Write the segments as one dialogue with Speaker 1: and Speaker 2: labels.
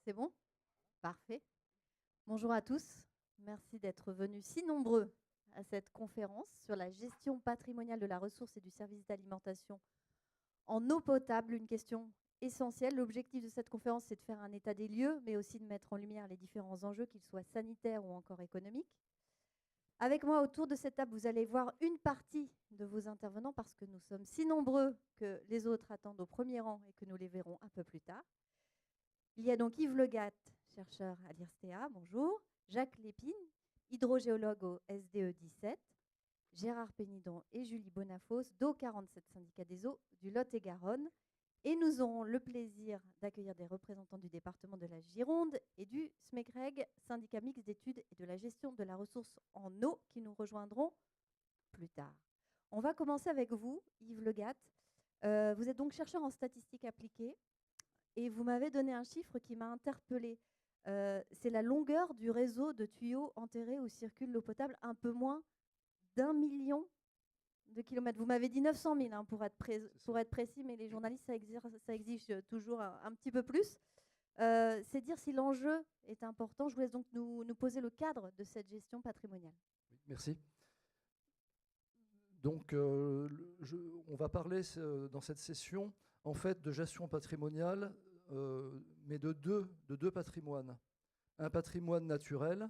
Speaker 1: C'est bon? Parfait. Bonjour à tous. Merci d'être venus si nombreux à cette conférence sur la gestion patrimoniale de la ressource et du service d'alimentation en eau potable, une question essentielle. L'objectif de cette conférence, c'est de faire un état des lieux, mais aussi de mettre en lumière les différents enjeux, qu'ils soient sanitaires ou encore économiques. Avec moi autour de cette table, vous allez voir une partie de vos intervenants parce que nous sommes si nombreux que les autres attendent au premier rang et que nous les verrons un peu plus tard. Il y a donc Yves Legat, chercheur à l'IRSTEA, bonjour. Jacques Lépine, hydrogéologue au SDE 17. Gérard Pénidon et Julie Bonafos, d'Eau 47 Syndicat des eaux du Lot-et-Garonne. Et nous aurons le plaisir d'accueillir des représentants du département de la Gironde et du SMECREG, syndicat mixte d'études et de la gestion de la ressource en eau, qui nous rejoindront plus tard. On va commencer avec vous, Yves Legat. Vous êtes donc chercheur en statistiques appliquées. Et vous m'avez donné un chiffre qui m'a interpellée. C'est la longueur du réseau de tuyaux enterrés où circule l'eau potable, un peu moins d'1 million de kilomètres. Vous m'avez dit 900 000 hein, pour être précis, mais les journalistes, ça exige toujours un petit peu plus. C'est dire si l'enjeu est important. Je vous laisse donc nous poser le cadre de cette gestion patrimoniale.
Speaker 2: Oui, merci. Donc, on va parler dans cette session en fait de gestion patrimoniale, mais de deux patrimoines. Un patrimoine naturel,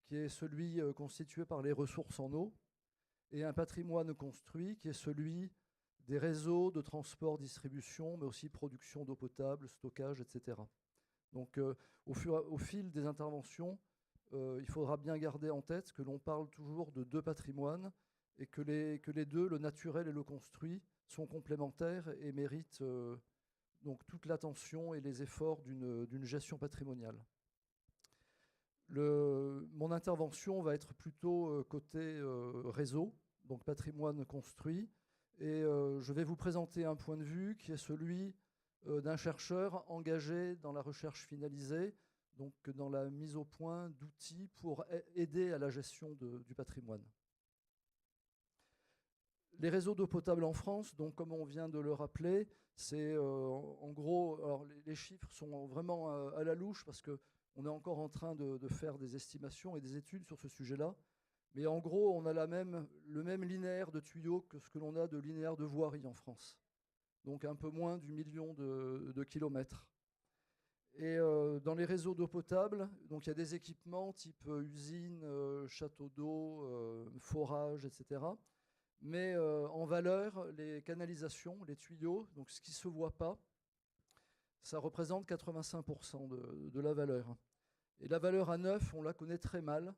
Speaker 2: qui est celui constitué par les ressources en eau, et un patrimoine construit, qui est celui des réseaux de transport, distribution, mais aussi production d'eau potable, stockage, etc. Donc, au fil des interventions, il faudra bien garder en tête que l'on parle toujours de deux patrimoines et que les deux, le naturel et le construit, sont complémentaires et méritent donc toute l'attention et les efforts d'une gestion patrimoniale. Mon intervention va être plutôt côté réseau, donc patrimoine construit, et je vais vous présenter un point de vue qui est celui d'un chercheur engagé dans la recherche finalisée, donc dans la mise au point d'outils pour aider à la gestion du patrimoine. Les réseaux d'eau potable en France, donc comme on vient de le rappeler, c'est en gros, alors les chiffres sont vraiment à la louche parce qu'on est encore en train de faire des estimations et des études sur ce sujet-là. Mais en gros, on a le même linéaire de tuyaux que ce que l'on a de linéaire de voirie en France. Donc un peu moins du million de kilomètres. Et dans les réseaux d'eau potable, donc il y a des équipements type usine, château d'eau, forage, etc. Mais en valeur, les canalisations, les tuyaux, donc ce qui ne se voit pas, ça représente 85% de la valeur. Et la valeur à neuf, on la connaît très mal.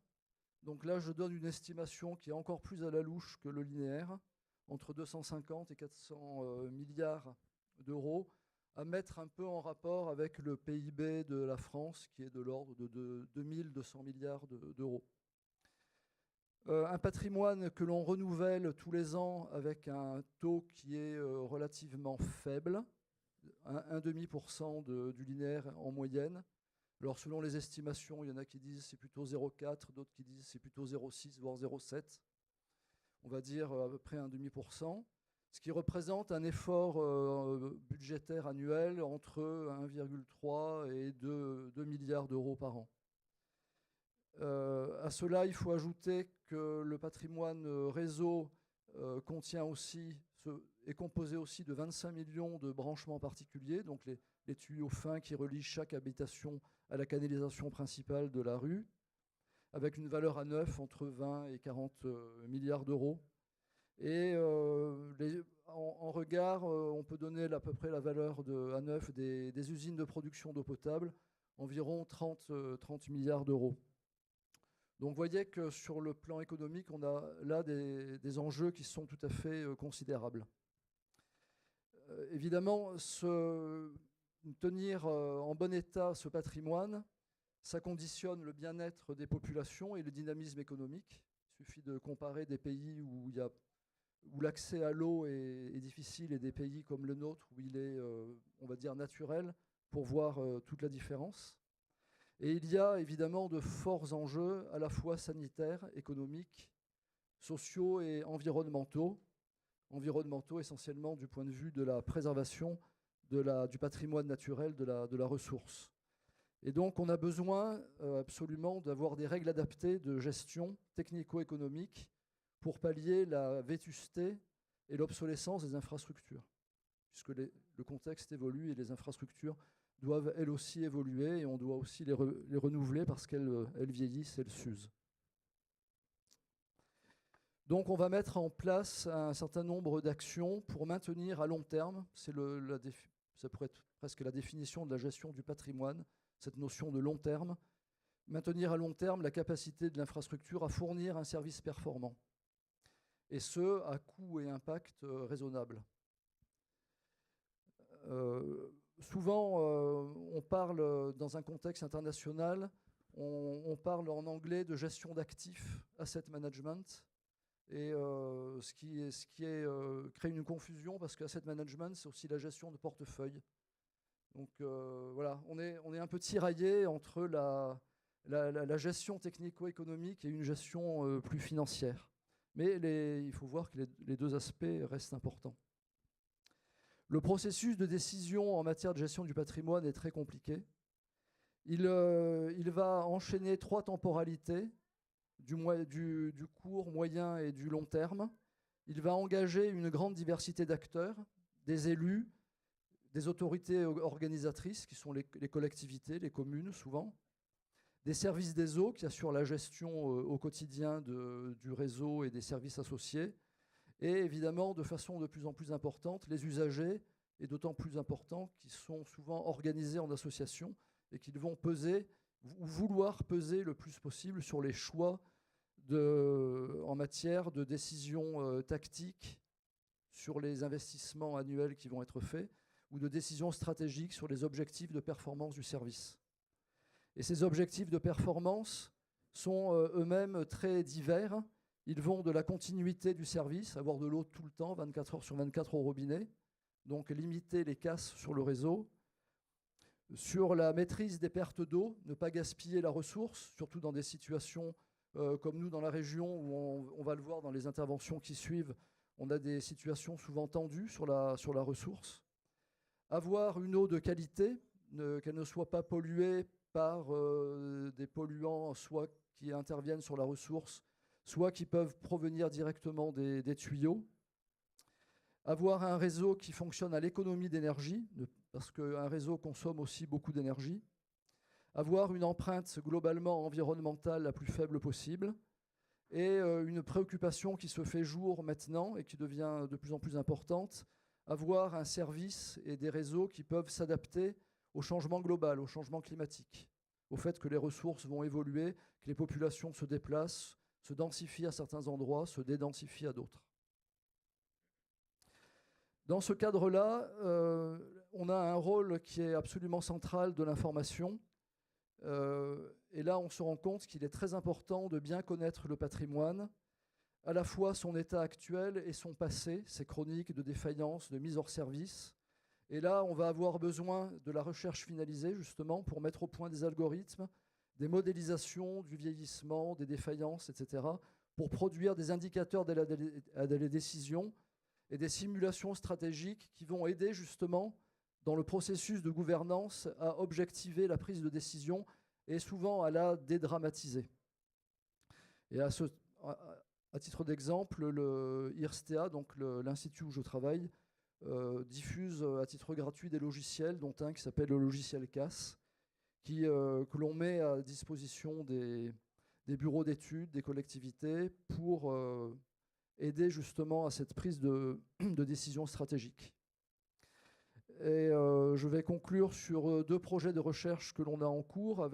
Speaker 2: Donc là, je donne une estimation qui est encore plus à la louche que le linéaire, entre 250 et 400 milliards d'euros, à mettre un peu en rapport avec le PIB de la France, qui est de l'ordre de 2200 milliards d'euros. Un patrimoine que l'on renouvelle tous les ans avec un taux qui est relativement faible, 1,5% du linéaire en moyenne. Alors selon les estimations, il y en a qui disent c'est plutôt 0,4, d'autres qui disent c'est plutôt 0,6, voire 0,7. On va dire à peu près 1,5%, ce qui représente un effort budgétaire annuel entre 1,3 et 2 milliards d'euros par an. À cela, il faut ajouter que le patrimoine réseau est composé aussi de 25 millions de branchements particuliers, donc les tuyaux fins qui relient chaque habitation à la canalisation principale de la rue, avec une valeur à neuf entre 20 et 40 milliards d'euros. Et en regard, on peut donner à peu près la valeur à neuf des usines de production d'eau potable, environ 30 milliards d'euros. Donc vous voyez que sur le plan économique, on a là des enjeux qui sont tout à fait considérables. Évidemment, tenir en bon état ce patrimoine, ça conditionne le bien-être des populations et le dynamisme économique. Il suffit de comparer des pays où l'accès à l'eau est difficile et des pays comme le nôtre où il est, on va dire, naturel, pour voir toute la différence. Et il y a évidemment de forts enjeux à la fois sanitaires, économiques, sociaux et environnementaux. Environnementaux essentiellement du point de vue de la préservation du patrimoine naturel de la ressource. Et donc, on a besoin absolument d'avoir des règles adaptées de gestion technico-économique pour pallier la vétusté et l'obsolescence des infrastructures, puisque le contexte évolue et les infrastructures doivent elles aussi évoluer, et on doit aussi les renouveler parce qu'elles vieillissent, elles s'usent. Donc on va mettre en place un certain nombre d'actions pour maintenir à long terme, ça pourrait être presque la définition de la gestion du patrimoine, cette notion de long terme, maintenir à long terme la capacité de l'infrastructure à fournir un service performant, et ce, à coût et impact raisonnable. Souvent, on parle dans un contexte international, on parle en anglais de gestion d'actifs, asset management, et ce qui crée une confusion parce que asset management, c'est aussi la gestion de portefeuille. Donc voilà, on est un peu tiraillé entre la gestion technico-économique et une gestion plus financière. Mais il faut voir que les deux aspects restent importants. Le processus de décision en matière de gestion du patrimoine est très compliqué. Il va enchaîner 3 temporalités, du court, moyen et du long terme. Il va engager une grande diversité d'acteurs, des élus, des autorités organisatrices, qui sont les collectivités, les communes souvent, des services des eaux qui assurent la gestion au quotidien du réseau et des services associés, et évidemment, de façon de plus en plus importante, les usagers, et d'autant plus importants, qui sont souvent organisés en association et qui vont peser, ou vouloir peser le plus possible sur les choix en matière de décisions tactiques sur les investissements annuels qui vont être faits, ou de décisions stratégiques sur les objectifs de performance du service. Et ces objectifs de performance sont eux-mêmes très divers. Ils vont de la continuité du service, avoir de l'eau tout le temps, 24 heures sur 24 au robinet, donc limiter les casses sur le réseau, sur la maîtrise des pertes d'eau, ne pas gaspiller la ressource, surtout dans des situations comme nous dans la région, où on va le voir dans les interventions qui suivent, on a des situations souvent tendues sur la ressource. Avoir une eau de qualité, qu'elle ne soit pas polluée par des polluants, soit qui interviennent sur la ressource, soit qui peuvent provenir directement des tuyaux. Avoir un réseau qui fonctionne à l'économie d'énergie, parce qu'un réseau consomme aussi beaucoup d'énergie. Avoir une empreinte globalement environnementale la plus faible possible. Et une préoccupation qui se fait jour maintenant et qui devient de plus en plus importante, avoir un service et des réseaux qui peuvent s'adapter au changement global, au changement climatique, au fait que les ressources vont évoluer, que les populations se déplacent, se densifient à certains endroits, se dédensifient à d'autres. Dans ce cadre-là, on a un rôle qui est absolument central de l'information. Et là, on se rend compte qu'il est très important de bien connaître le patrimoine, à la fois son état actuel et son passé, ses chroniques de défaillance, de mise hors service. Et là, on va avoir besoin de la recherche finalisée, justement, pour mettre au point des algorithmes, des modélisations du vieillissement, des défaillances, etc., pour produire des indicateurs de la décision et des simulations stratégiques qui vont aider, justement, dans le processus de gouvernance, à objectiver la prise de décision et souvent à la dédramatiser. Et à titre d'exemple, le IRSTEA, donc l'institut où je travaille, diffuse à titre gratuit des logiciels, dont un qui s'appelle le logiciel CAS, que l'on met à disposition des bureaux d'études, des collectivités, pour aider justement à cette prise de décision stratégique. Et je vais conclure sur 2 projets de recherche que l'on a en cours,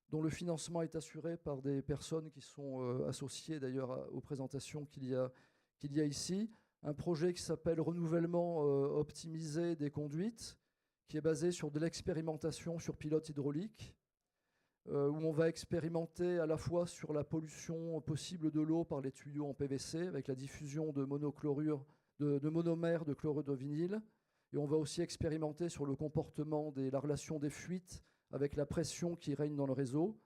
Speaker 2: dont le financement est assuré par des personnes qui sont associées d'ailleurs aux présentations qu'il y a ici. Un projet qui s'appelle Renouvellement optimisé des conduites, qui est basé sur de l'expérimentation sur pilote hydraulique, où on va expérimenter à la fois sur la pollution possible de l'eau par les tuyaux en PVC, avec la diffusion de monomères de chlorure de vinyle. Et on va aussi expérimenter sur le comportement la relation des fuites avec la pression qui règne dans le réseau.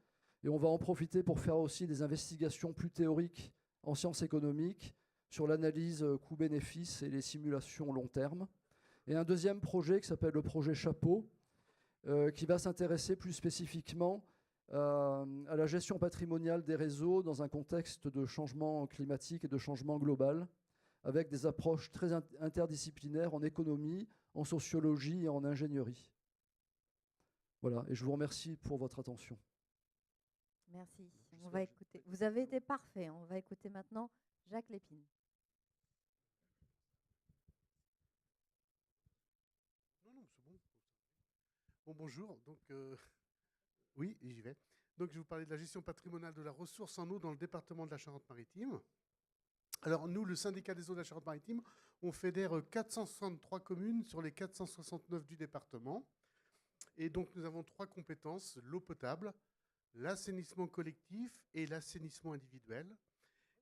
Speaker 2: Et on va en profiter pour faire aussi des investigations plus théoriques en sciences économiques sur l'analyse coût-bénéfice et les simulations long terme. Et un deuxième projet qui s'appelle le projet Chapeau, qui va s'intéresser plus spécifiquement à la gestion patrimoniale des réseaux dans un contexte de changement climatique et de changement global, avec des approches très interdisciplinaires en économie, en sociologie et en ingénierie. Voilà, et je vous remercie pour votre attention.
Speaker 1: Merci. On va écouter. Vous avez été parfait. On va écouter maintenant Jacques Lépine.
Speaker 3: Non, c'est bon. Bon, bonjour. Donc, oui, j'y vais. Donc, je vais vous parler de la gestion patrimoniale de la ressource en eau dans le département de la Charente-Maritime. Alors, nous, le syndicat des eaux de la Charente-Maritime, on fédère 463 communes sur les 469 du département. Et donc, nous avons 3 compétences, l'eau potable, l'assainissement collectif et l'assainissement individuel.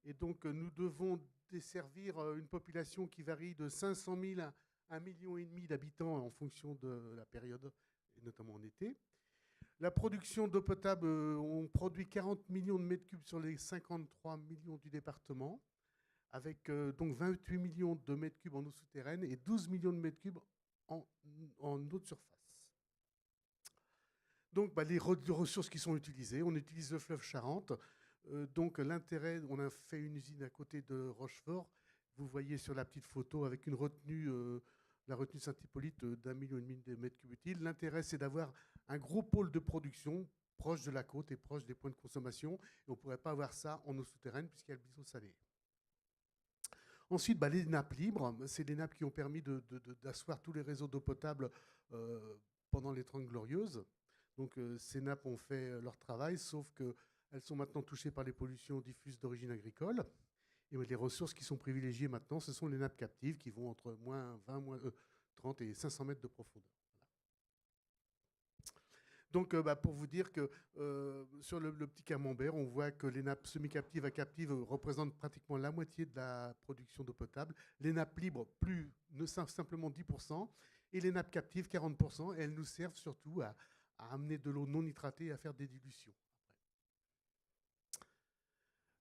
Speaker 3: Et donc, nous devons desservir une population qui varie de 500 000 à 1,5 million d'habitants en fonction de la période, et notamment en été. La production d'eau potable, on produit 40 millions de mètres cubes sur les 53 millions du département, avec donc 28 millions de mètres cubes en eau souterraine et 12 millions de mètres cubes en eau de surface. Donc, les ressources qui sont utilisées, on utilise le fleuve Charente. Donc, l'intérêt, on a fait une usine à côté de Rochefort. Vous voyez sur la petite photo avec une retenue, la retenue Saint-Hippolyte d'1,5 million de mètres cubes utiles. L'intérêt, c'est d'avoir un gros pôle de production proche de la côte et proche des points de consommation. Et on ne pourrait pas avoir ça en eau souterraine puisqu'il y a le biseau salé. Ensuite, les nappes libres, c'est des nappes qui ont permis d'asseoir tous les réseaux d'eau potable pendant les 30 Glorieuses. Donc, ces nappes ont fait leur travail, sauf qu'elles sont maintenant touchées par les pollutions diffuses d'origine agricole. Et les ressources qui sont privilégiées maintenant, ce sont les nappes captives qui vont entre moins 20, moins 30 et 500 mètres de profondeur. Donc, pour vous dire que sur le petit camembert, on voit que les nappes semi-captives à captives représentent pratiquement la moitié de la production d'eau potable. Les nappes libres, ne simplement 10%, et les nappes captives, 40%. Et elles nous servent surtout à amener de l'eau non nitratée et à faire des dilutions.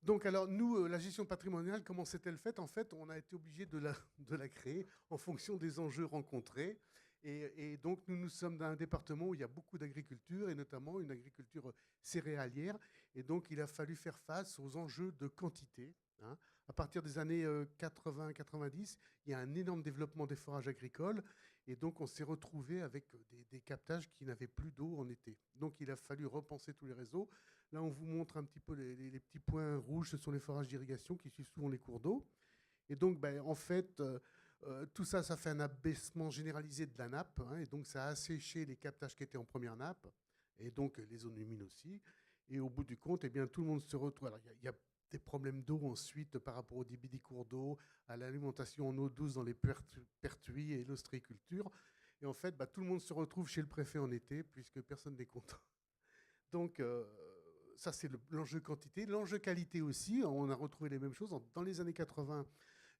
Speaker 3: Donc, alors, nous, la gestion patrimoniale, comment s'est-elle faite? En fait, on a été obligé de la créer en fonction des enjeux rencontrés. Et donc, nous sommes dans un département où il y a beaucoup d'agriculture, et notamment une agriculture céréalière. Et donc, il a fallu faire face aux enjeux de quantité. À partir des années 80-90, il y a un énorme développement des forages agricoles. Et donc, on s'est retrouvé avec des captages qui n'avaient plus d'eau en été. Donc, il a fallu repenser tous les réseaux. Là, on vous montre un petit peu les petits points rouges. Ce sont les forages d'irrigation qui suivent souvent les cours d'eau. Et donc, en fait, tout ça, ça fait un abaissement généralisé de la nappe. Et donc, ça a asséché les captages qui étaient en première nappe. Et donc, les zones humides aussi. Et au bout du compte, tout le monde se retrouve. Alors, il y a des problèmes d'eau ensuite par rapport au débit des cours d'eau, à l'alimentation en eau douce dans les pertuis et l'ostréiculture. Et en fait, tout le monde se retrouve chez le préfet en été, puisque personne n'est content. Donc, ça, c'est l'enjeu quantité. L'enjeu qualité aussi, on a retrouvé les mêmes choses. Dans les années 80,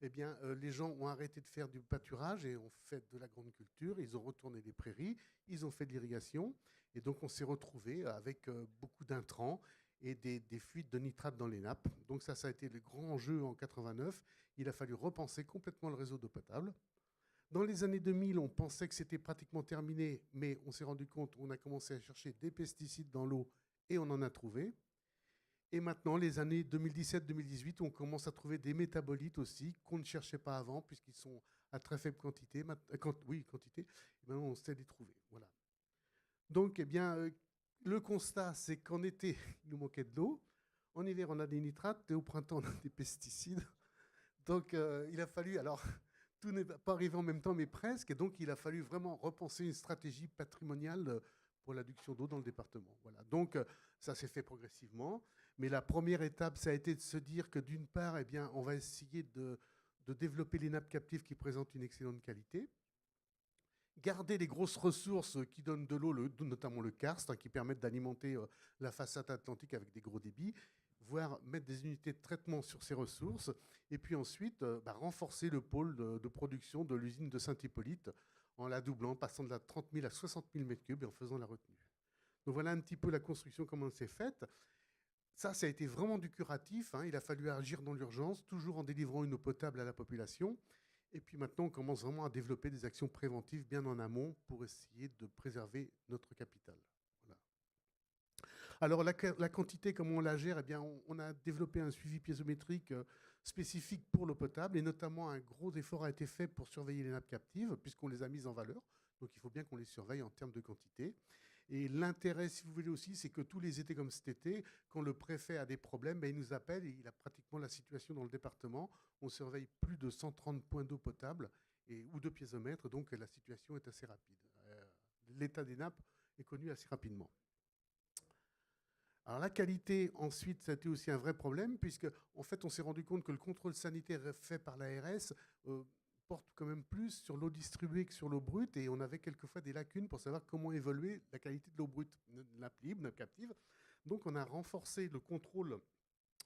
Speaker 3: les gens ont arrêté de faire du pâturage et ont fait de la grande culture. Ils ont retourné les prairies, ils ont fait de l'irrigation. Et donc, on s'est retrouvé avec beaucoup d'intrants et des fuites de nitrate dans les nappes. Donc ça a été le grand enjeu en 89. Il a fallu repenser complètement le réseau d'eau potable. Dans les années 2000, on pensait que c'était pratiquement terminé, mais on s'est rendu compte, on a commencé à chercher des pesticides dans l'eau et on en a trouvé. Et maintenant, les années 2017-2018, on commence à trouver des métabolites aussi qu'on ne cherchait pas avant, puisqu'ils sont à très faible quantité. Quantité. Et maintenant, on sait les trouver. Voilà. Donc, le constat, c'est qu'en été, il nous manquait de l'eau. En hiver, on a des nitrates. Et au printemps, on a des pesticides. Donc, il a fallu... Alors, tout n'est pas arrivé en même temps, mais presque. Et donc, il a fallu vraiment repenser une stratégie patrimoniale pour l'adduction d'eau dans le département. Voilà. Donc, ça s'est fait progressivement. Mais la première étape, ça a été de se dire que d'une part, on va essayer de développer les nappes captives qui présentent une excellente qualité. Garder les grosses ressources qui donnent de l'eau, notamment le karst, qui permettent d'alimenter la façade atlantique avec des gros débits, voire mettre des unités de traitement sur ces ressources. Et puis ensuite, renforcer le pôle de production de l'usine de Saint-Hippolyte en la doublant, passant de la 30 000 à 60 000 m3 et en faisant la retenue. Donc voilà un petit peu la construction, comment elle s'est faite. Ça a été vraiment du curatif. Il a fallu agir dans l'urgence, toujours en délivrant une eau potable à la population. Et puis maintenant, on commence vraiment à développer des actions préventives bien en amont pour essayer de préserver notre capital. Voilà. Alors la quantité, comment on la gère, eh bien, on a développé un suivi piézométrique spécifique pour l'eau potable, et notamment un gros effort a été fait pour surveiller les nappes captives, puisqu'on les a mises en valeur. Donc il faut bien qu'on les surveille en termes de quantité. Et l'intérêt, si vous voulez aussi, c'est que tous les étés comme cet été, quand le préfet a des problèmes, ben, il nous appelle et il a pratiquement la situation dans le département. On surveille plus de 130 points d'eau potable ou de piézomètres, donc la situation est assez rapide. L'état des nappes est connu assez rapidement. Alors la qualité, ensuite, ça a été aussi un vrai problème, puisque en fait, on s'est rendu compte que le contrôle sanitaire fait par l'ARS porte quand même plus sur l'eau distribuée que sur l'eau brute, et on avait quelquefois des lacunes pour savoir comment évoluer la qualité de l'eau brute, nappe libre, nappe captive. Donc on a renforcé le contrôle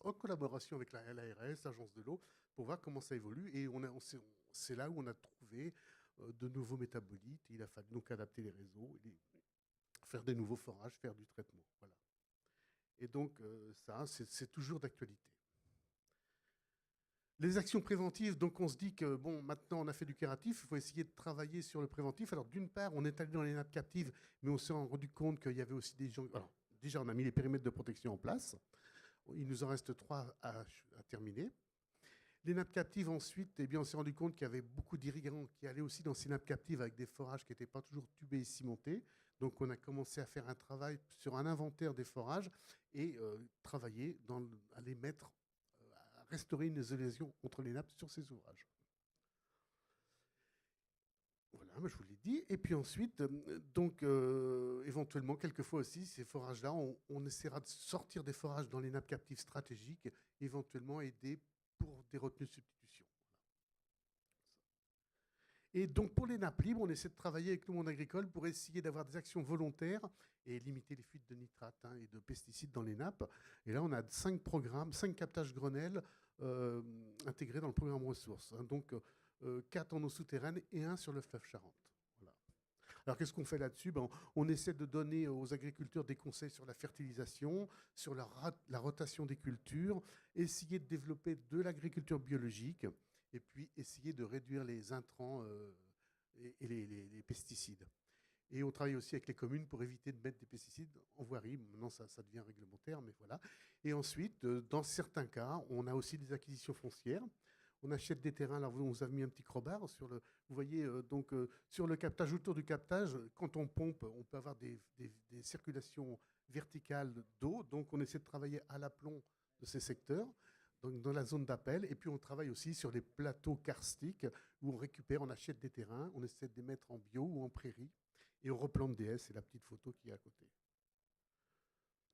Speaker 3: en collaboration avec l'ARS, l'agence de l'eau, pour voir comment ça évolue, et c'est là où on a trouvé de nouveaux métabolites. Il a fallu donc adapter les réseaux, faire des nouveaux forages, faire du traitement. Voilà. Et donc ça, c'est toujours d'actualité. Les actions préventives, donc on se dit que bon, maintenant on a fait du curatif, il faut essayer de travailler sur le préventif. Alors d'une part, on est allé dans les nappes captives, mais on s'est rendu compte qu'il y avait aussi des gens. Alors déjà, on a mis les périmètres de protection en place. Il nous en reste 3 à terminer. Les nappes captives, ensuite, eh bien, on s'est rendu compte qu'il y avait beaucoup d'irrigants qui allaient aussi dans ces nappes captives avec des forages qui n'étaient pas toujours tubés et cimentés. Donc on a commencé à faire un travail sur un inventaire des forages et travailler à les mettre, à restaurer une isolation entre les nappes sur ces ouvrages. Voilà, je vous l'ai dit. Et puis ensuite, donc éventuellement, quelquefois aussi, ces forages-là, on essaiera de sortir des forages dans les nappes captives stratégiques, éventuellement aider pour des retenues de substitution. Et donc, pour les nappes libres, on essaie de travailler avec le monde agricole pour essayer d'avoir des actions volontaires et limiter les fuites de nitrates et de pesticides dans les nappes. Et là, on a 5 programmes, 5 captages Grenelle intégrés dans le programme ressources. Donc, 4 en eau souterraine et 1 sur le fleuve Charente. Voilà. Alors, qu'est-ce qu'on fait là-dessus? On essaie de donner aux agriculteurs des conseils sur la fertilisation, sur la rotation des cultures, essayer de développer de l'agriculture biologique, et puis essayer de réduire les intrants et les pesticides. Et on travaille aussi avec les communes pour éviter de mettre des pesticides en voirie. Maintenant, ça devient réglementaire, mais voilà. Et ensuite, dans certains cas, on a aussi des acquisitions foncières. On achète des terrains. Alors, on vous a mis un petit crowbar sur le. Vous voyez, sur le captage, autour du captage, quand on pompe, on peut avoir des circulations verticales d'eau. Donc, on essaie de travailler à l'aplomb de ces secteurs, donc dans la zone d'appel. Et puis, on travaille aussi sur les plateaux karstiques où on récupère, on achète des terrains, on essaie de les mettre en bio ou en prairie. Et on replante des haies. C'est la petite photo qui est à côté.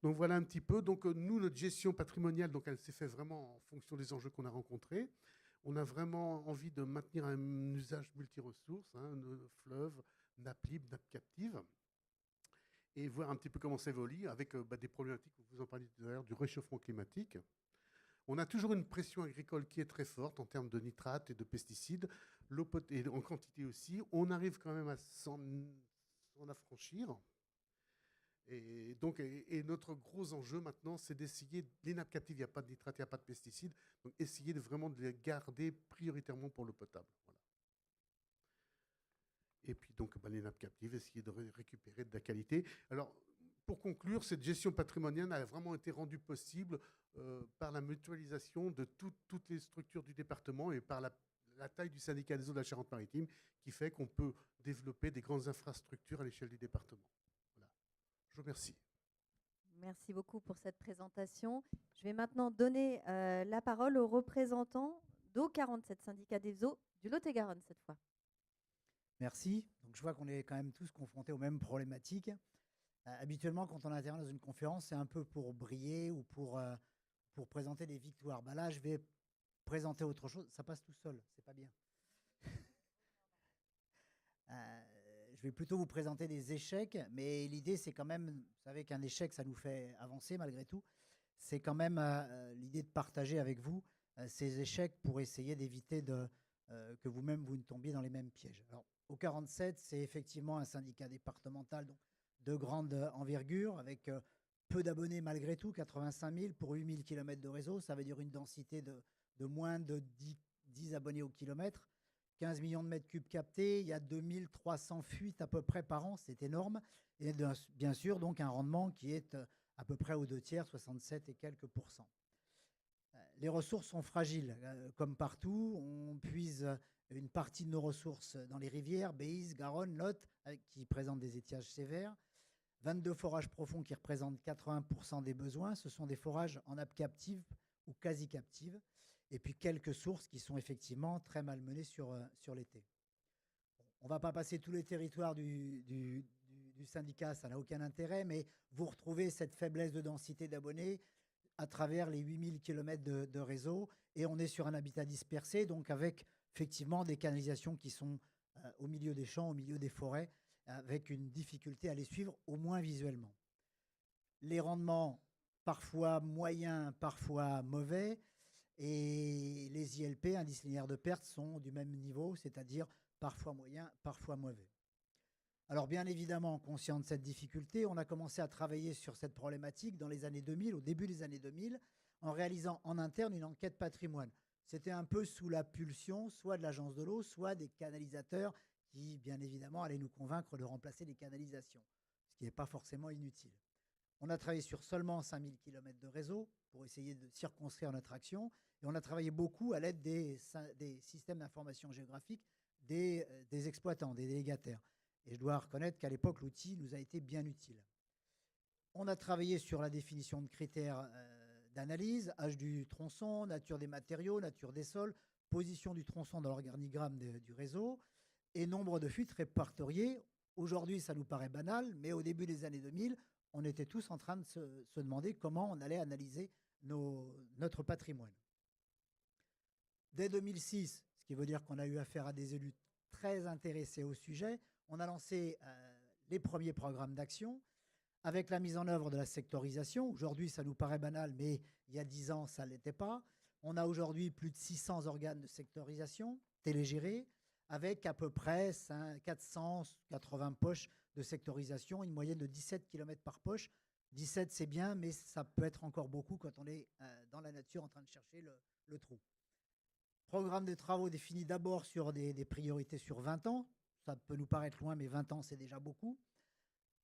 Speaker 3: Donc, voilà un petit peu. Donc, nous, notre gestion patrimoniale, donc, elle s'est faite vraiment en fonction des enjeux qu'on a rencontrés. On a vraiment envie de maintenir un usage multiressources, fleuve, nappe libre, nappe captive, et voir un petit peu comment ça évolue avec des problématiques, vous en parliez tout à l'heure, du réchauffement climatique. On a toujours une pression agricole qui est très forte en termes de nitrates et de pesticides, et en quantité aussi. On arrive quand même à s'en affranchir. Et donc, notre gros enjeu maintenant, c'est d'essayer, les nappes captives, il n'y a pas de nitrate, il n'y a pas de pesticides, donc essayer vraiment de les garder prioritairement pour l'eau potable. Voilà. Et puis donc, les nappes captives, essayer de récupérer de la qualité. Alors, pour conclure, cette gestion patrimoniale a vraiment été rendue possible par la mutualisation de toutes les structures du département et par la taille du syndicat des eaux de la Charente-Maritime, qui fait qu'on peut développer des grandes infrastructures à l'échelle du département. Je vous remercie.
Speaker 1: Merci beaucoup pour cette présentation. Je vais maintenant donner la parole aux représentants d'Eau47, syndicat des eaux du Lot-et-Garonne cette fois.
Speaker 4: Merci. Donc, je vois qu'on est quand même tous confrontés aux mêmes problématiques. Habituellement, quand on intervient dans une conférence, c'est un peu pour briller ou pour présenter des victoires. Là, je vais présenter autre chose. Ça passe tout seul, c'est pas bien. Je vais plutôt vous présenter des échecs, mais l'idée, c'est quand même, vous savez qu'un échec, ça nous fait avancer malgré tout. C'est quand même l'idée de partager avec vous ces échecs pour essayer d'éviter que vous-même, vous ne tombiez dans les mêmes pièges. Alors, Eau47, c'est effectivement un syndicat départemental donc, de grande envergure, avec peu d'abonnés malgré tout, 85 000 pour 8 000 km de réseau. Ça veut dire une densité de moins de 10 abonnés au kilomètre, 15 millions de mètres cubes captés, il y a 2300 fuites à peu près par an, c'est énorme. Et bien sûr, donc un rendement qui est à peu près aux 2/3, 67 et quelques pourcents. Les ressources sont fragiles, comme partout. On puise une partie de nos ressources dans les rivières, Béis, Garonne, Lot, qui présentent des étiages sévères. 22 forages profonds qui représentent 80% des besoins. Ce sont des forages en nappe captive ou quasi captive. Et puis quelques sources qui sont effectivement très malmenées sur l'été. On ne va pas passer tous les territoires du syndicat, ça n'a aucun intérêt, mais vous retrouvez cette faiblesse de densité d'abonnés à travers les 8000 km de réseau. Et on est sur un habitat dispersé, donc avec effectivement des canalisations qui sont au milieu des champs, au milieu des forêts, avec une difficulté à les suivre, au moins visuellement. Les rendements, parfois moyens, parfois mauvais, et les ILP, indices linéaires de perte, sont du même niveau, c'est-à-dire parfois moyens, parfois mauvais. Alors bien évidemment, conscient de cette difficulté, on a commencé à travailler sur cette problématique dans les années 2000, au début des années 2000, en réalisant en interne une enquête patrimoine. C'était un peu sous la pulsion, soit de l'agence de l'eau, soit des canalisateurs qui, bien évidemment, allaient nous convaincre de remplacer les canalisations, ce qui n'est pas forcément inutile. On a travaillé sur seulement 5000 km de réseau pour essayer de circonscrire notre action. Et on a travaillé beaucoup à l'aide des systèmes d'information géographique des exploitants, des délégataires. Et je dois reconnaître qu'à l'époque, l'outil nous a été bien utile. On a travaillé sur la définition de critères d'analyse, âge du tronçon, nature des matériaux, nature des sols, position du tronçon dans l'organigramme du réseau et nombre de fuites répertoriées. Aujourd'hui, ça nous paraît banal, mais au début des années 2000, on était tous en train de se demander comment on allait analyser notre patrimoine. Dès 2006, ce qui veut dire qu'on a eu affaire à des élus très intéressés au sujet, on a lancé les premiers programmes d'action avec la mise en œuvre de la sectorisation. Aujourd'hui, ça nous paraît banal, mais il y a 10 ans, ça ne l'était pas. On a aujourd'hui plus de 600 organes de sectorisation télégérés, avec à peu près 480 poches de sectorisation, une moyenne de 17 km par poche. 17, c'est bien, mais ça peut être encore beaucoup quand on est dans la nature en train de chercher le trou. Programme de travaux défini d'abord sur des priorités sur 20 ans. Ça peut nous paraître loin, mais 20 ans, c'est déjà beaucoup.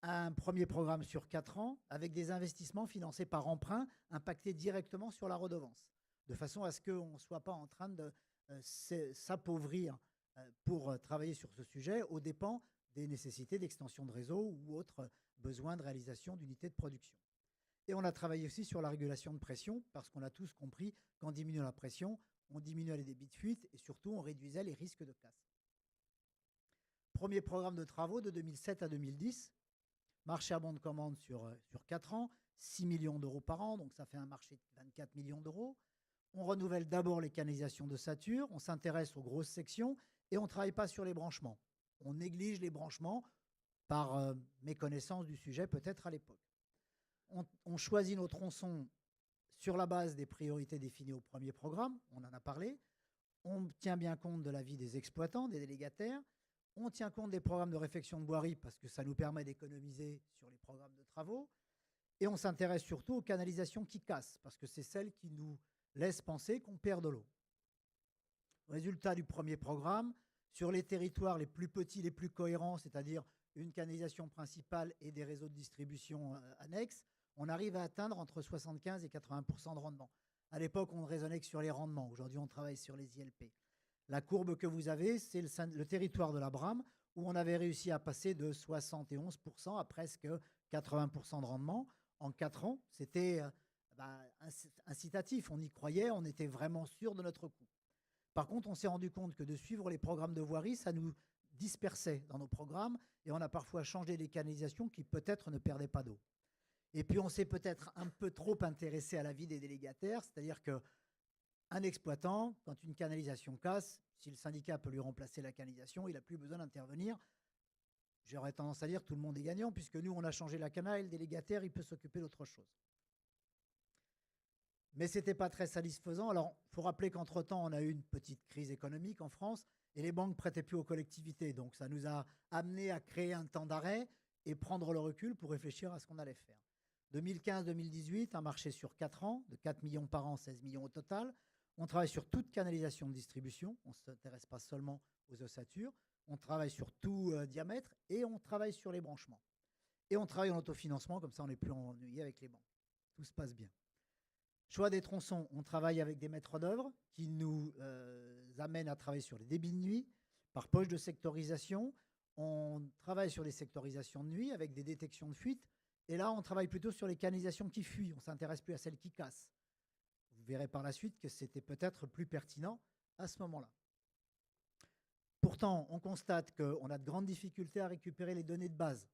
Speaker 4: Un premier programme sur 4 ans, avec des investissements financés par emprunt, impactés directement sur la redevance, de façon à ce qu'on ne soit pas en train de s'appauvrir pour travailler sur ce sujet aux dépens des nécessités d'extension de réseau ou autres besoins de réalisation d'unités de production. Et on a travaillé aussi sur la régulation de pression, parce qu'on a tous compris qu'en diminuant la pression, on diminuait les débits de fuite et surtout on réduisait les risques de casse. Premier programme de travaux de 2007 à 2010, marché à bon de commande sur 4 ans, 6 millions d'euros par an, donc ça fait un marché de 24 millions d'euros. On renouvelle d'abord les canalisations de Satur, on s'intéresse aux grosses sections et on ne travaille pas sur les branchements. On néglige les branchements par méconnaissance du sujet peut-être à l'époque. On choisit nos tronçons sur la base des priorités définies au premier programme, on en a parlé. On tient bien compte de l'avis des exploitants, des délégataires. On tient compte des programmes de réfection de voirie parce que ça nous permet d'économiser sur les programmes de travaux. Et on s'intéresse surtout aux canalisations qui cassent parce que c'est celles qui nous laissent penser qu'on perd de l'eau. Résultat du premier programme, sur les territoires les plus petits, les plus cohérents, c'est-à-dire une canalisation principale et des réseaux de distribution annexes, on arrive à atteindre entre 75 et 80% de rendement. À l'époque, on ne raisonnait que sur les rendements. Aujourd'hui, on travaille sur les ILP. La courbe que vous avez, c'est le territoire de la Brame, où on avait réussi à passer de 71% à presque 80% de rendement en 4 ans. C'était incitatif, on y croyait, on était vraiment sûr de notre coup. Par contre, on s'est rendu compte que de suivre les programmes de voirie, ça nous dispersait dans nos programmes et on a parfois changé les canalisations qui peut-être ne perdaient pas d'eau. Et puis on s'est peut-être un peu trop intéressé à l'avis des délégataires, c'est-à-dire qu'un exploitant, quand une canalisation casse, si le syndicat peut lui remplacer la canalisation, il n'a plus besoin d'intervenir. J'aurais tendance à dire que tout le monde est gagnant, puisque nous, on a changé la canal, le délégataire, il peut s'occuper d'autre chose. Mais ce n'était pas très satisfaisant. Alors, il faut rappeler qu'entre-temps, on a eu une petite crise économique en France et les banques ne prêtaient plus aux collectivités. Donc, ça nous a amené à créer un temps d'arrêt et prendre le recul pour réfléchir à ce qu'on allait faire. 2015-2018, un marché sur 4 ans, de 4 millions par an, 16 millions au total. On travaille sur toute canalisation de distribution. On ne s'intéresse pas seulement aux ossatures. On travaille sur tout diamètre et on travaille sur les branchements. Et on travaille en autofinancement, comme ça on n'est plus ennuyé avec les banques. Tout se passe bien. Choix des tronçons, on travaille avec des maîtres d'œuvre qui nous amènent à travailler sur les débits de nuit par poche de sectorisation. On travaille sur les sectorisations de nuit avec des détections de fuite. Et là, on travaille plutôt sur les canalisations qui fuient. On ne s'intéresse plus à celles qui cassent. Vous verrez par la suite que c'était peut-être plus pertinent à ce moment-là. Pourtant, on constate qu'on a de grandes difficultés à récupérer les données de base.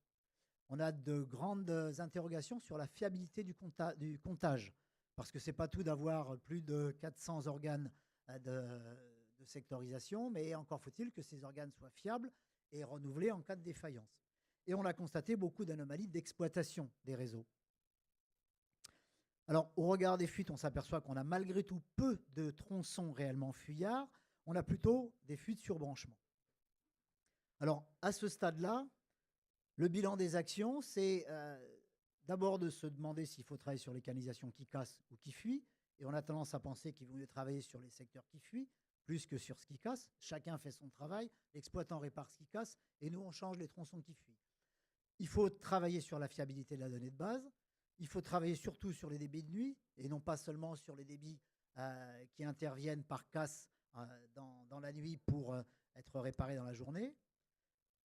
Speaker 4: On a de grandes interrogations sur la fiabilité du comptage. Parce que ce n'est pas tout d'avoir plus de 400 organes de sectorisation, mais encore faut-il que ces organes soient fiables et renouvelés en cas de défaillance. Et on a constaté beaucoup d'anomalies d'exploitation des réseaux. Alors, au regard des fuites, on s'aperçoit qu'on a malgré tout peu de tronçons réellement fuyards. On a plutôt des fuites sur branchement. Alors, à ce stade-là, le bilan des actions, c'est d'abord de se demander s'il faut travailler sur les canalisations qui cassent ou qui fuient. Et on a tendance à penser qu'il vaut mieux travailler sur les secteurs qui fuient plus que sur ce qui casse. Chacun fait son travail, l'exploitant répare ce qui casse, et nous, on change les tronçons qui fuient. Il faut travailler sur la fiabilité de la donnée de base. Il faut travailler surtout sur les débits de nuit, et non pas seulement sur les débits qui interviennent par casse dans la nuit pour être réparés dans la journée.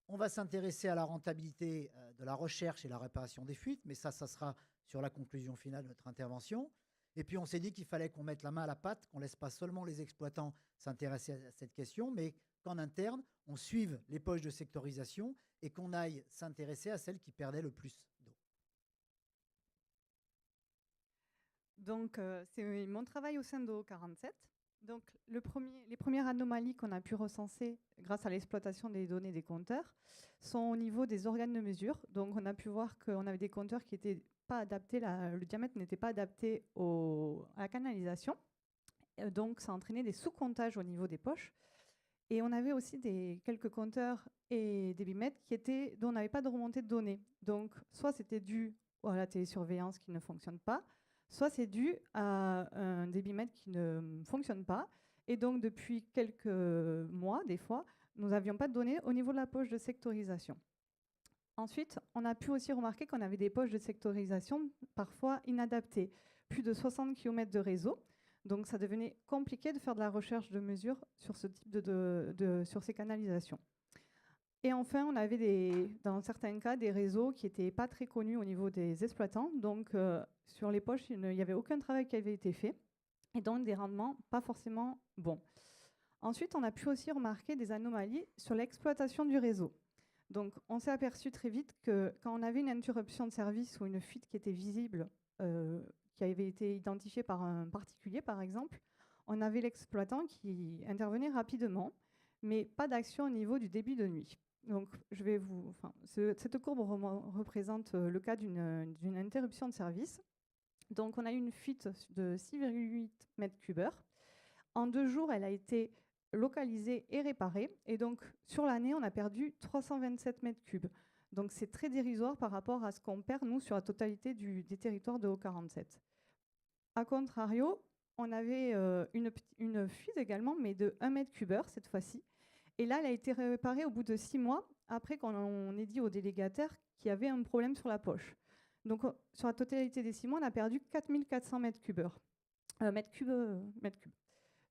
Speaker 4: On va s'intéresser à la rentabilité de la recherche et la réparation des fuites, mais ça sera sur la conclusion finale de notre intervention. Et puis on s'est dit qu'il fallait qu'on mette la main à la pâte, qu'on ne laisse pas seulement les exploitants s'intéresser à cette question, mais qu'en interne, on suive les poches de sectorisation et qu'on aille s'intéresser à celles qui perdaient le plus d'eau.
Speaker 5: Donc, c'est mon travail au sein de 47. Donc, les premières anomalies qu'on a pu recenser grâce à l'exploitation des données des compteurs sont au niveau des organes de mesure. Donc, on a pu voir qu'on avait des compteurs qui n'étaient pas adaptés, le diamètre n'était pas adapté à la canalisation. Donc, ça entraînait des sous-comptages au niveau des poches. Et on avait aussi quelques compteurs et des bimètres dont on n'avait pas de remontée de données. Donc, soit c'était dû à la télésurveillance qui ne fonctionne pas, soit c'est dû à un débitmètre qui ne fonctionne pas. Et donc, depuis quelques mois, des fois, nous n'avions pas de données au niveau de la poche de sectorisation. Ensuite, on a pu aussi remarquer qu'on avait des poches de sectorisation parfois inadaptées. Plus de 60 km de réseau. Donc, ça devenait compliqué de faire de la recherche de mesures sur ce type sur ces canalisations. Et enfin, on avait dans certains cas des réseaux qui n'étaient pas très connus au niveau des exploitants. Donc, sur les poches, il n'y avait aucun travail qui avait été fait. Et donc, des rendements pas forcément bons. Ensuite, on a pu aussi remarquer des anomalies sur l'exploitation du réseau. Donc, on s'est aperçu très vite que quand on avait une interruption de service ou une fuite qui était visible, qui avait été identifiée par un particulier, par exemple, on avait l'exploitant qui intervenait rapidement, mais pas d'action au niveau du débit de nuit. Donc, cette courbe représente le cas d'une interruption de service. Donc, on a eu une fuite de 6,8 m3. En 2 jours, elle a été localisée et réparée. Et donc, sur l'année, on a perdu 327 m3. Donc, c'est très dérisoire par rapport à ce qu'on perd, nous, sur la totalité des territoires de Haut-47. A contrario, on avait une fuite également, mais de 1 m3 cette fois-ci. Et là, elle a été réparée au bout de 6 mois, après qu'on ait dit au délégataire qu'il y avait un problème sur la poche. Donc, sur la totalité des 6 mois, on a perdu 4400 m3.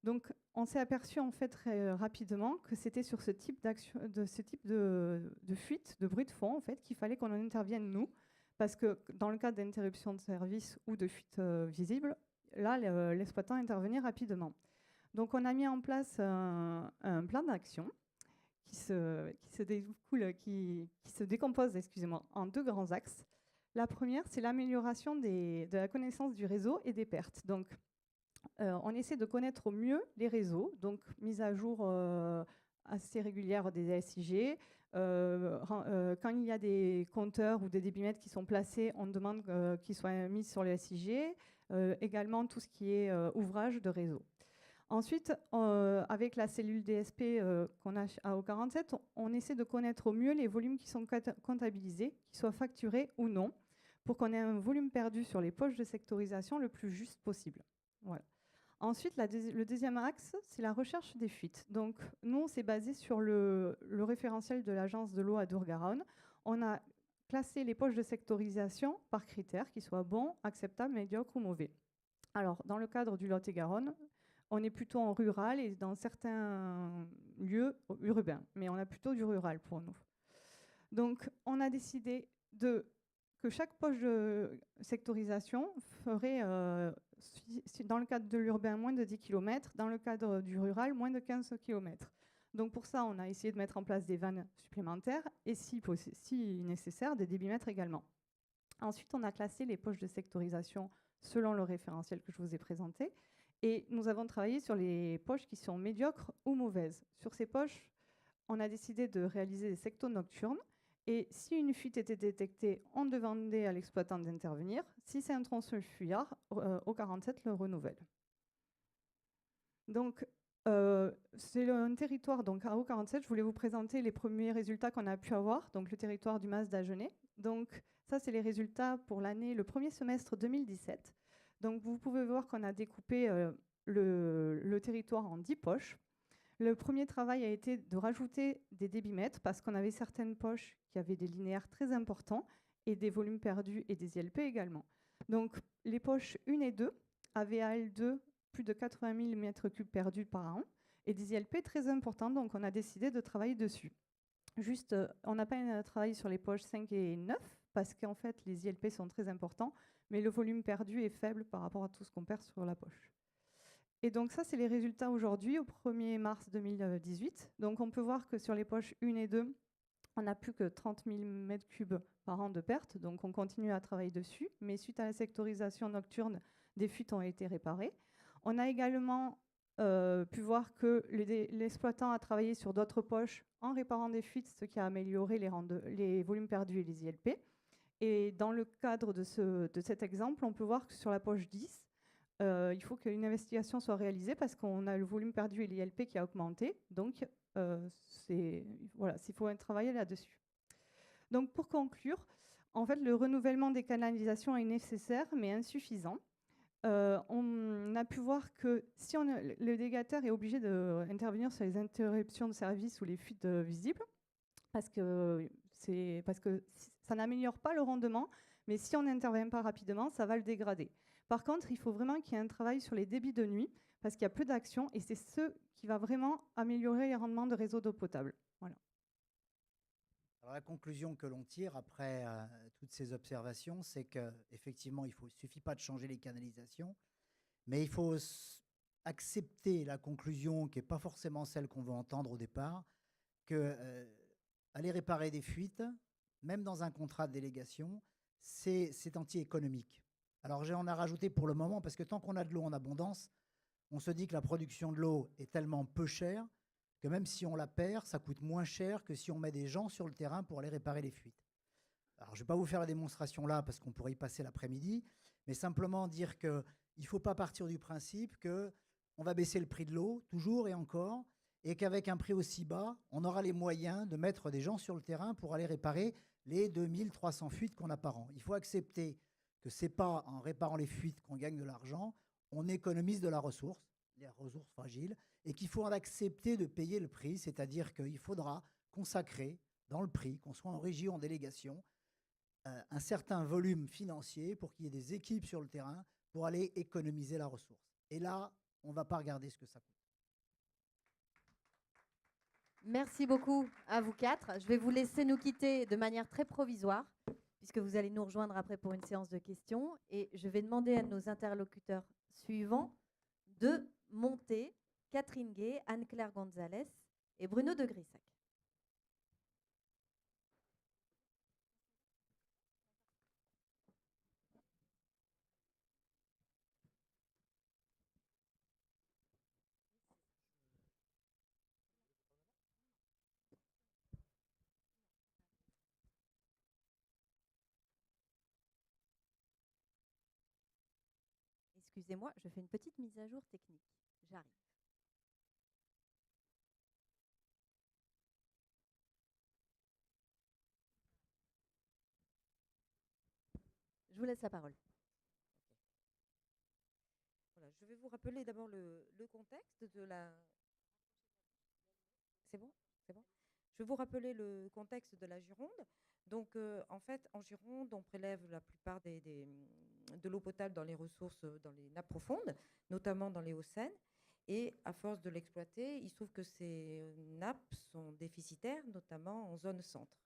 Speaker 5: Donc, on s'est aperçu en fait très rapidement que c'était sur ce type de fuite, de bruit de fond, en fait, qu'il fallait qu'on en intervienne nous, parce que dans le cas d'interruption de service ou de fuite visible, là, l'exploitant intervenait rapidement. Donc, on a mis en place un plan d'action qui se décompose en 2 grands axes. La première, c'est l'amélioration de la connaissance du réseau et des pertes. Donc, on essaie de connaître au mieux les réseaux, donc mise à jour assez régulière des SIG. Quand il y a des compteurs ou des débitmètres qui sont placés, on demande qu'ils soient mis sur le SIG. Également, tout ce qui est ouvrage de réseau. Ensuite, avec la cellule DSP qu'on a à O47, on essaie de connaître au mieux les volumes qui sont comptabilisés, qu'ils soient facturés ou non, pour qu'on ait un volume perdu sur les poches de sectorisation le plus juste possible. Voilà. Ensuite, le deuxième axe, c'est la recherche des fuites. Donc, nous, on s'est basé sur le référentiel de l'Agence de l'eau à Dour-Garonne. On a classé les poches de sectorisation par critères, qu'ils soient bons, acceptables, médiocres ou mauvais. Alors, dans le cadre du Lot-et-Garonne, on est plutôt en rural et dans certains lieux urbains, mais on a plutôt du rural pour nous. Donc, on a décidé que chaque poche de sectorisation ferait, dans le cadre de l'urbain, moins de 10 km, dans le cadre du rural, moins de 15 km. Donc pour ça, on a essayé de mettre en place des vannes supplémentaires et si nécessaire, des débitmètres également. Ensuite, on a classé les poches de sectorisation selon le référentiel que je vous ai présenté. Et nous avons travaillé sur les poches qui sont médiocres ou mauvaises. Sur ces poches, on a décidé de réaliser des sectos nocturnes. Et si une fuite était détectée, on demandait à l'exploitant d'intervenir. Si c'est un tronçon fuyard, au 47 le renouvelle. Donc, c'est un territoire, donc à O47, je voulais vous présenter les premiers résultats qu'on a pu avoir, donc le territoire du Mas d'Agenais. Donc, ça, c'est les résultats pour l'année, le premier semestre 2017. Donc, vous pouvez voir qu'on a découpé le territoire en 10 poches. Le premier travail a été de rajouter des débitmètres parce qu'on avait certaines poches qui avaient des linéaires très importants et des volumes perdus et des ILP également. Donc, les poches 1 et 2 avaient à L2 plus de 80 000 m3 perdus par an et des ILP très importants, donc on a décidé de travailler dessus. Juste, on n'a pas travaillé sur les poches 5 et 9 parce qu'en fait, les ILP sont très importants, mais le volume perdu est faible par rapport à tout ce qu'on perd sur la poche. Et donc ça, c'est les résultats aujourd'hui, au 1er mars 2018. Donc on peut voir que sur les poches 1 et 2, on n'a plus que 30 000 m3 par an de pertes, donc on continue à travailler dessus. Mais suite à la sectorisation nocturne, des fuites ont été réparées. On a également pu voir que l'exploitant a travaillé sur d'autres poches en réparant des fuites, ce qui a amélioré les volumes perdus et les ILP. Et dans le cadre de cet exemple, on peut voir que sur la poche 10, il faut qu'une investigation soit réalisée parce qu'on a le volume perdu et l'ILP qui a augmenté. Donc, voilà, il faut travailler là-dessus. Donc, pour conclure, en fait, le renouvellement des canalisations est nécessaire, mais insuffisant. On a pu voir que si le délégateur est obligé d'intervenir sur les interruptions de service ou les fuites visibles, parce que ça n'améliore pas le rendement, mais si on n'intervient pas rapidement, ça va le dégrader. Par contre, il faut vraiment qu'il y ait un travail sur les débits de nuit, parce qu'il y a peu d'action, et c'est ce qui va vraiment améliorer les rendements de réseaux d'eau potable. Voilà.
Speaker 4: Alors, la conclusion que l'on tire après toutes ces observations, c'est qu'effectivement, il ne suffit pas de changer les canalisations, mais il faut accepter la conclusion qui n'est pas forcément celle qu'on veut entendre au départ, que aller réparer des fuites, même dans un contrat de délégation, c'est anti-économique. Alors j'en ai rajouté pour le moment, parce que tant qu'on a de l'eau en abondance, on se dit que la production de l'eau est tellement peu chère que même si on la perd, ça coûte moins cher que si on met des gens sur le terrain pour aller réparer les fuites. Alors je ne vais pas vous faire la démonstration là, parce qu'on pourrait y passer l'après-midi, mais simplement dire qu'il ne faut pas partir du principe qu'on va baisser le prix de l'eau, toujours et encore, et qu'avec un prix aussi bas, on aura les moyens de mettre des gens sur le terrain pour aller réparer les 2300 fuites qu'on a par an. Il faut accepter que ce n'est pas en réparant les fuites qu'on gagne de l'argent, on économise de la ressource, les ressources fragiles, et qu'il faut en accepter de payer le prix, c'est-à-dire qu'il faudra consacrer dans le prix, qu'on soit en régie ou en délégation, un certain volume financier pour qu'il y ait des équipes sur le terrain pour aller économiser la ressource. Et là, on ne va pas regarder ce que ça coûte.
Speaker 1: Merci beaucoup à vous quatre. Je vais vous laisser nous quitter de manière très provisoire, puisque vous allez nous rejoindre après pour une séance de questions. Et je vais demander à nos interlocuteurs suivants de monter: Catherine Gay, Anne-Claire Gonzalez et Bruno de Grissac. Excusez-moi, je fais une petite mise à jour technique. J'arrive. Je vous laisse la parole. Voilà, je
Speaker 6: vais vous rappeler d'abord le contexte de la... C'est bon? C'est bon? Je vais vous rappeler le contexte de la Gironde. Donc, en fait, en Gironde, on prélève la plupart de l'eau potable dans les ressources, dans les nappes profondes, notamment dans les Hauts-de-Seine. Et à force de l'exploiter, il se trouve que ces nappes sont déficitaires, notamment en zone centre.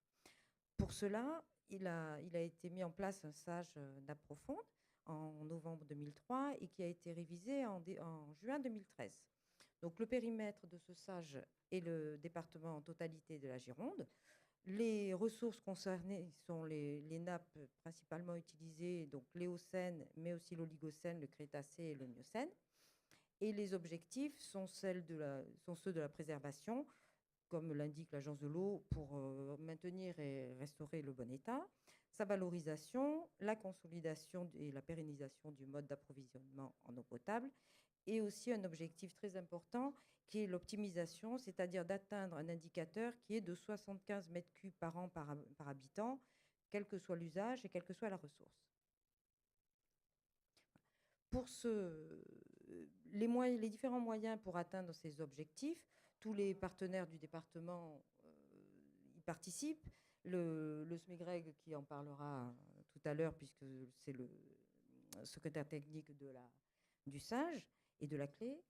Speaker 6: Pour cela, il a été mis en place un SAGE nappe profonde en novembre 2003 et qui a été révisé en juin 2013. Donc, le périmètre de ce SAGE est le département en totalité de la Gironde. Les ressources concernées sont les nappes principalement utilisées, donc l'Éocène, mais aussi l'Oligocène, le Crétacé et le Miocène. Et les objectifs sont ceux de la préservation, comme l'indique l'Agence de l'eau, pour maintenir et restaurer le bon état, sa valorisation, la consolidation et la pérennisation du mode d'approvisionnement en eau potable, et aussi un objectif très important qui est l'optimisation, c'est-à-dire d'atteindre un indicateur qui est de 75 mètres cubes par an par habitant, quel que soit l'usage et quelle que soit la ressource. Pour les différents moyens pour atteindre ces objectifs, tous les partenaires du département y participent. Le SMIGREG qui en parlera tout à l'heure, puisque c'est le secrétaire technique du SAGE et de la clé.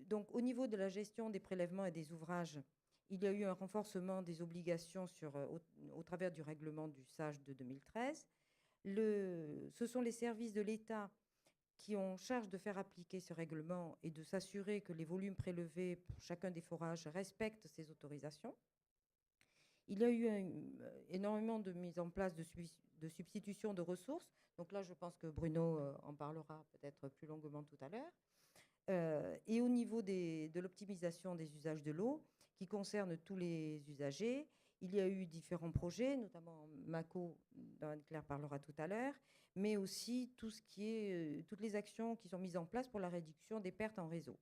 Speaker 6: Donc, au niveau de la gestion des prélèvements et des ouvrages, il y a eu un renforcement des obligations au travers du règlement du SAGE de 2013. Ce sont les services de l'État qui ont charge de faire appliquer ce règlement et de s'assurer que les volumes prélevés pour chacun des forages respectent ces autorisations. Il y a eu énormément de mise en place de substitution de ressources. Donc là, je pense que Bruno en parlera peut-être plus longuement tout à l'heure. Et au niveau de l'optimisation des usages de l'eau, qui concerne tous les usagers, il y a eu différents projets, notamment Mako, dont Anne-Claire parlera tout à l'heure, mais aussi toutes les actions qui sont mises en place pour la réduction des pertes en réseau.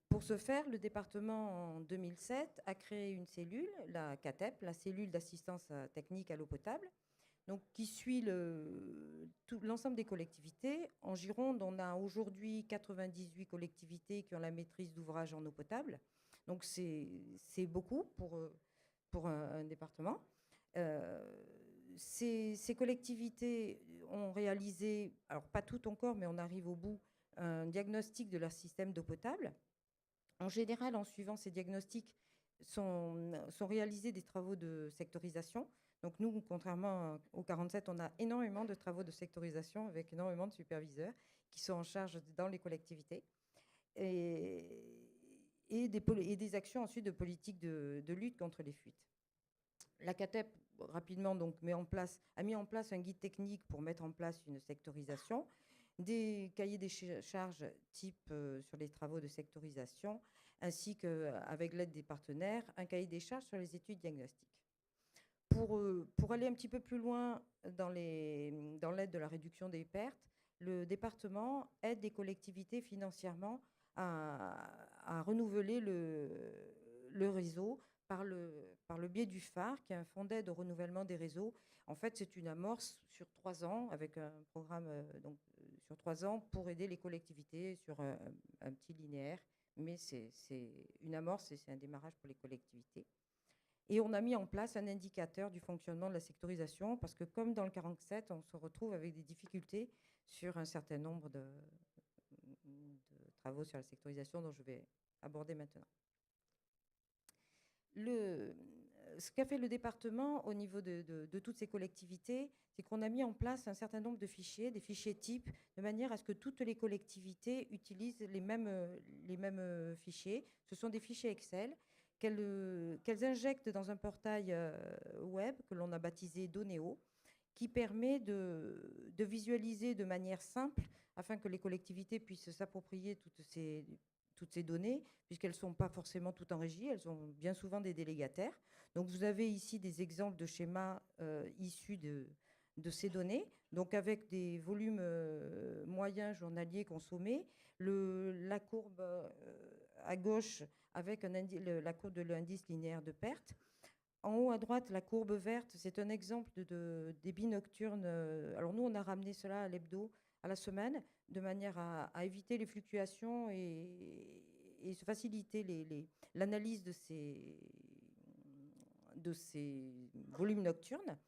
Speaker 6: Pour ce faire, le département, en 2007, a créé une cellule, la CATEP, la cellule d'assistance technique à l'eau potable, donc, qui suit l'ensemble des collectivités. En Gironde, on a aujourd'hui 98 collectivités qui ont la maîtrise d'ouvrage en eau potable. Donc, c'est beaucoup pour un département. Ces collectivités ont réalisé, alors pas toutes encore, mais on arrive au bout, un diagnostic de leur système d'eau potable. En général, en suivant ces diagnostics, sont réalisés des travaux de sectorisation. Donc nous, contrairement au 47, on a énormément de travaux de sectorisation avec énormément de superviseurs qui sont en charge dans les collectivités et des actions ensuite de politique de lutte contre les fuites. La CATEP, rapidement, donc, a mis en place un guide technique pour mettre en place une sectorisation, des cahiers des charges type sur les travaux de sectorisation, ainsi qu'avec l'aide des partenaires, un cahier des charges sur les études diagnostiques. Pour aller un petit peu plus loin dans l'aide de la réduction des pertes, le département aide les collectivités financièrement à renouveler le réseau par le biais du phare, qui est un fonds d'aide au renouvellement des réseaux. En fait, c'est une amorce sur 3 ans, avec un programme sur 3 ans pour aider les collectivités sur un petit linéaire. Mais c'est une amorce et c'est un démarrage pour les collectivités. Et on a mis en place un indicateur du fonctionnement de la sectorisation, parce que comme dans le 47, on se retrouve avec des difficultés sur un certain nombre de travaux sur la sectorisation dont je vais aborder maintenant. Ce qu'a fait le département au niveau de toutes ces collectivités, c'est qu'on a mis en place un certain nombre de fichiers, des fichiers types, de manière à ce que toutes les collectivités utilisent les mêmes fichiers. Ce sont des fichiers Excel qu'elles injectent dans un portail web que l'on a baptisé Donéo, qui permet de visualiser de manière simple, afin que les collectivités puissent s'approprier toutes ces données, puisqu'elles ne sont pas forcément toutes en régie, elles ont bien souvent des délégataires. Donc vous avez ici des exemples de schémas issus de ces données, donc avec des volumes moyens journaliers consommés. La courbe à gauche avec la courbe de l'indice linéaire de perte. En haut à droite, la courbe verte, c'est un exemple de débit nocturne. Alors nous, on a ramené cela à l'hebdo à la semaine, de manière à éviter les fluctuations et se faciliter l'analyse de ces volumes nocturnes.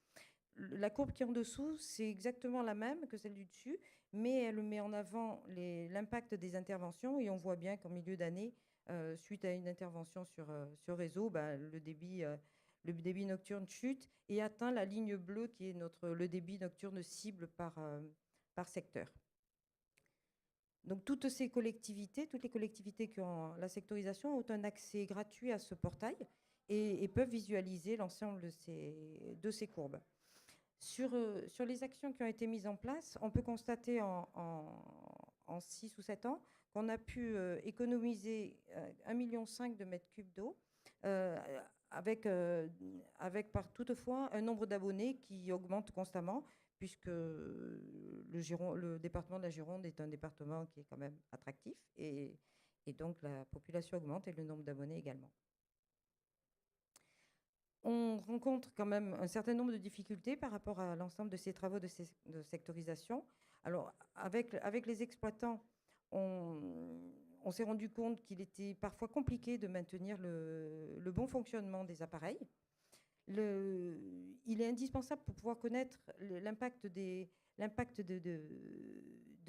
Speaker 6: La courbe qui est en dessous, c'est exactement la même que celle du dessus, mais elle met en avant l'impact des interventions et on voit bien qu'en milieu d'année, suite à une intervention sur réseau, le débit nocturne chute et atteint la ligne bleue qui est le débit nocturne cible par secteur. Donc toutes les collectivités qui ont la sectorisation ont un accès gratuit à ce portail et peuvent visualiser l'ensemble de ces courbes. Sur les actions qui ont été mises en place, on peut constater en 6 ou 7 ans qu'on a pu économiser 1,5 million de mètres cubes d'eau, avec toutefois un nombre d'abonnés qui augmente constamment, puisque le département de la Gironde est un département qui est quand même attractif, et donc la population augmente et le nombre d'abonnés également. On rencontre quand même un certain nombre de difficultés par rapport à l'ensemble de ces travaux de sectorisation. Alors, avec les exploitants, on s'est rendu compte qu'il était parfois compliqué de maintenir le bon fonctionnement des appareils. Il est indispensable pour pouvoir connaître l'impact de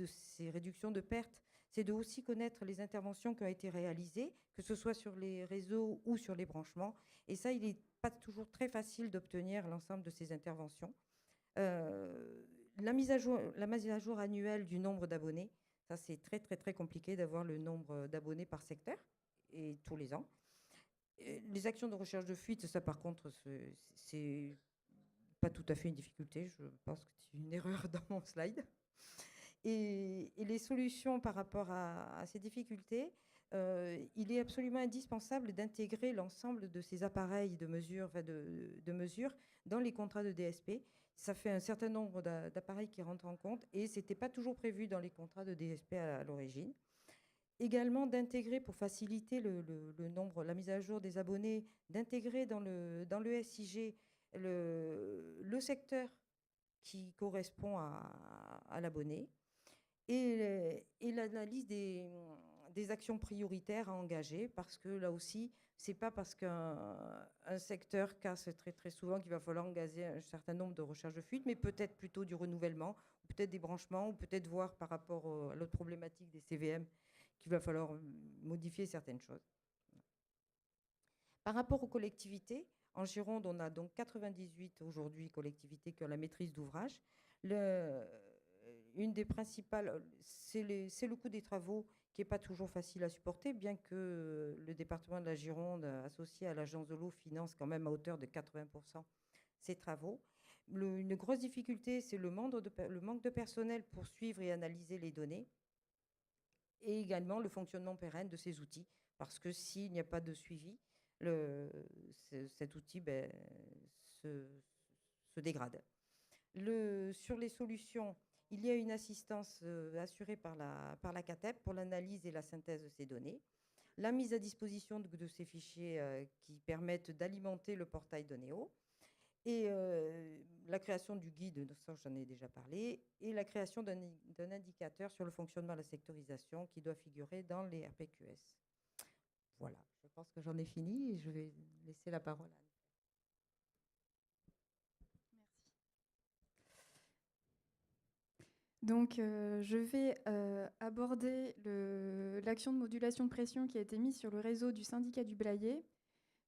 Speaker 6: ces réductions de pertes, c'est de aussi connaître les interventions qui ont été réalisées, que ce soit sur les réseaux ou sur les branchements. Et ça, il n'est pas toujours très facile d'obtenir l'ensemble de ces interventions. La mise à jour annuelle du nombre d'abonnés, ça c'est très très très compliqué d'avoir le nombre d'abonnés par secteur, et tous les ans. Les actions de recherche de fuite, ça par contre, c'est pas tout à fait une difficulté. Je pense que c'est une erreur dans mon slide. Et les solutions par rapport à ces difficultés, il est absolument indispensable d'intégrer l'ensemble de ces appareils de mesure dans les contrats de DSP. Ça fait un certain nombre d'appareils qui rentrent en compte et ce n'était pas toujours prévu dans les contrats de DSP à l'origine. Également d'intégrer, pour faciliter la mise à jour des abonnés, d'intégrer dans le SIG le secteur qui correspond à l'abonné et l'analyse des actions prioritaires à engager, parce que là aussi, c'est pas parce qu'un secteur casse très très souvent qu'il va falloir engager un certain nombre de recherches de fuite, mais peut-être plutôt du renouvellement, ou peut-être des branchements, ou peut-être voir par rapport à l'autre problématique des CVM qu'il va falloir modifier certaines choses. Par rapport aux collectivités, en Gironde, on a donc 98 aujourd'hui collectivités qui ont la maîtrise d'ouvrage. Une des principales, c'est le coût des travaux qui n'est pas toujours facile à supporter, bien que le département de la Gironde, associé à l'agence de l'eau, finance quand même à hauteur de 80% ces travaux. Une grosse difficulté, c'est le manque de personnel pour suivre et analyser les données, et également le fonctionnement pérenne de ces outils, parce que s'il n'y a pas de suivi, cet outil se dégrade. Sur les solutions, il y a une assistance assurée par la CATEP pour l'analyse et la synthèse de ces données, la mise à disposition de ces fichiers qui permettent d'alimenter le portail Donéo, et la création du guide, ça j'en ai déjà parlé, et la création d'un indicateur sur le fonctionnement de la sectorisation qui doit figurer dans les RPQS. Voilà, je pense que j'en ai fini et je vais laisser la parole à Anne.
Speaker 7: Donc, je vais aborder l'action de modulation de pression qui a été mise sur le réseau du syndicat du Blayais.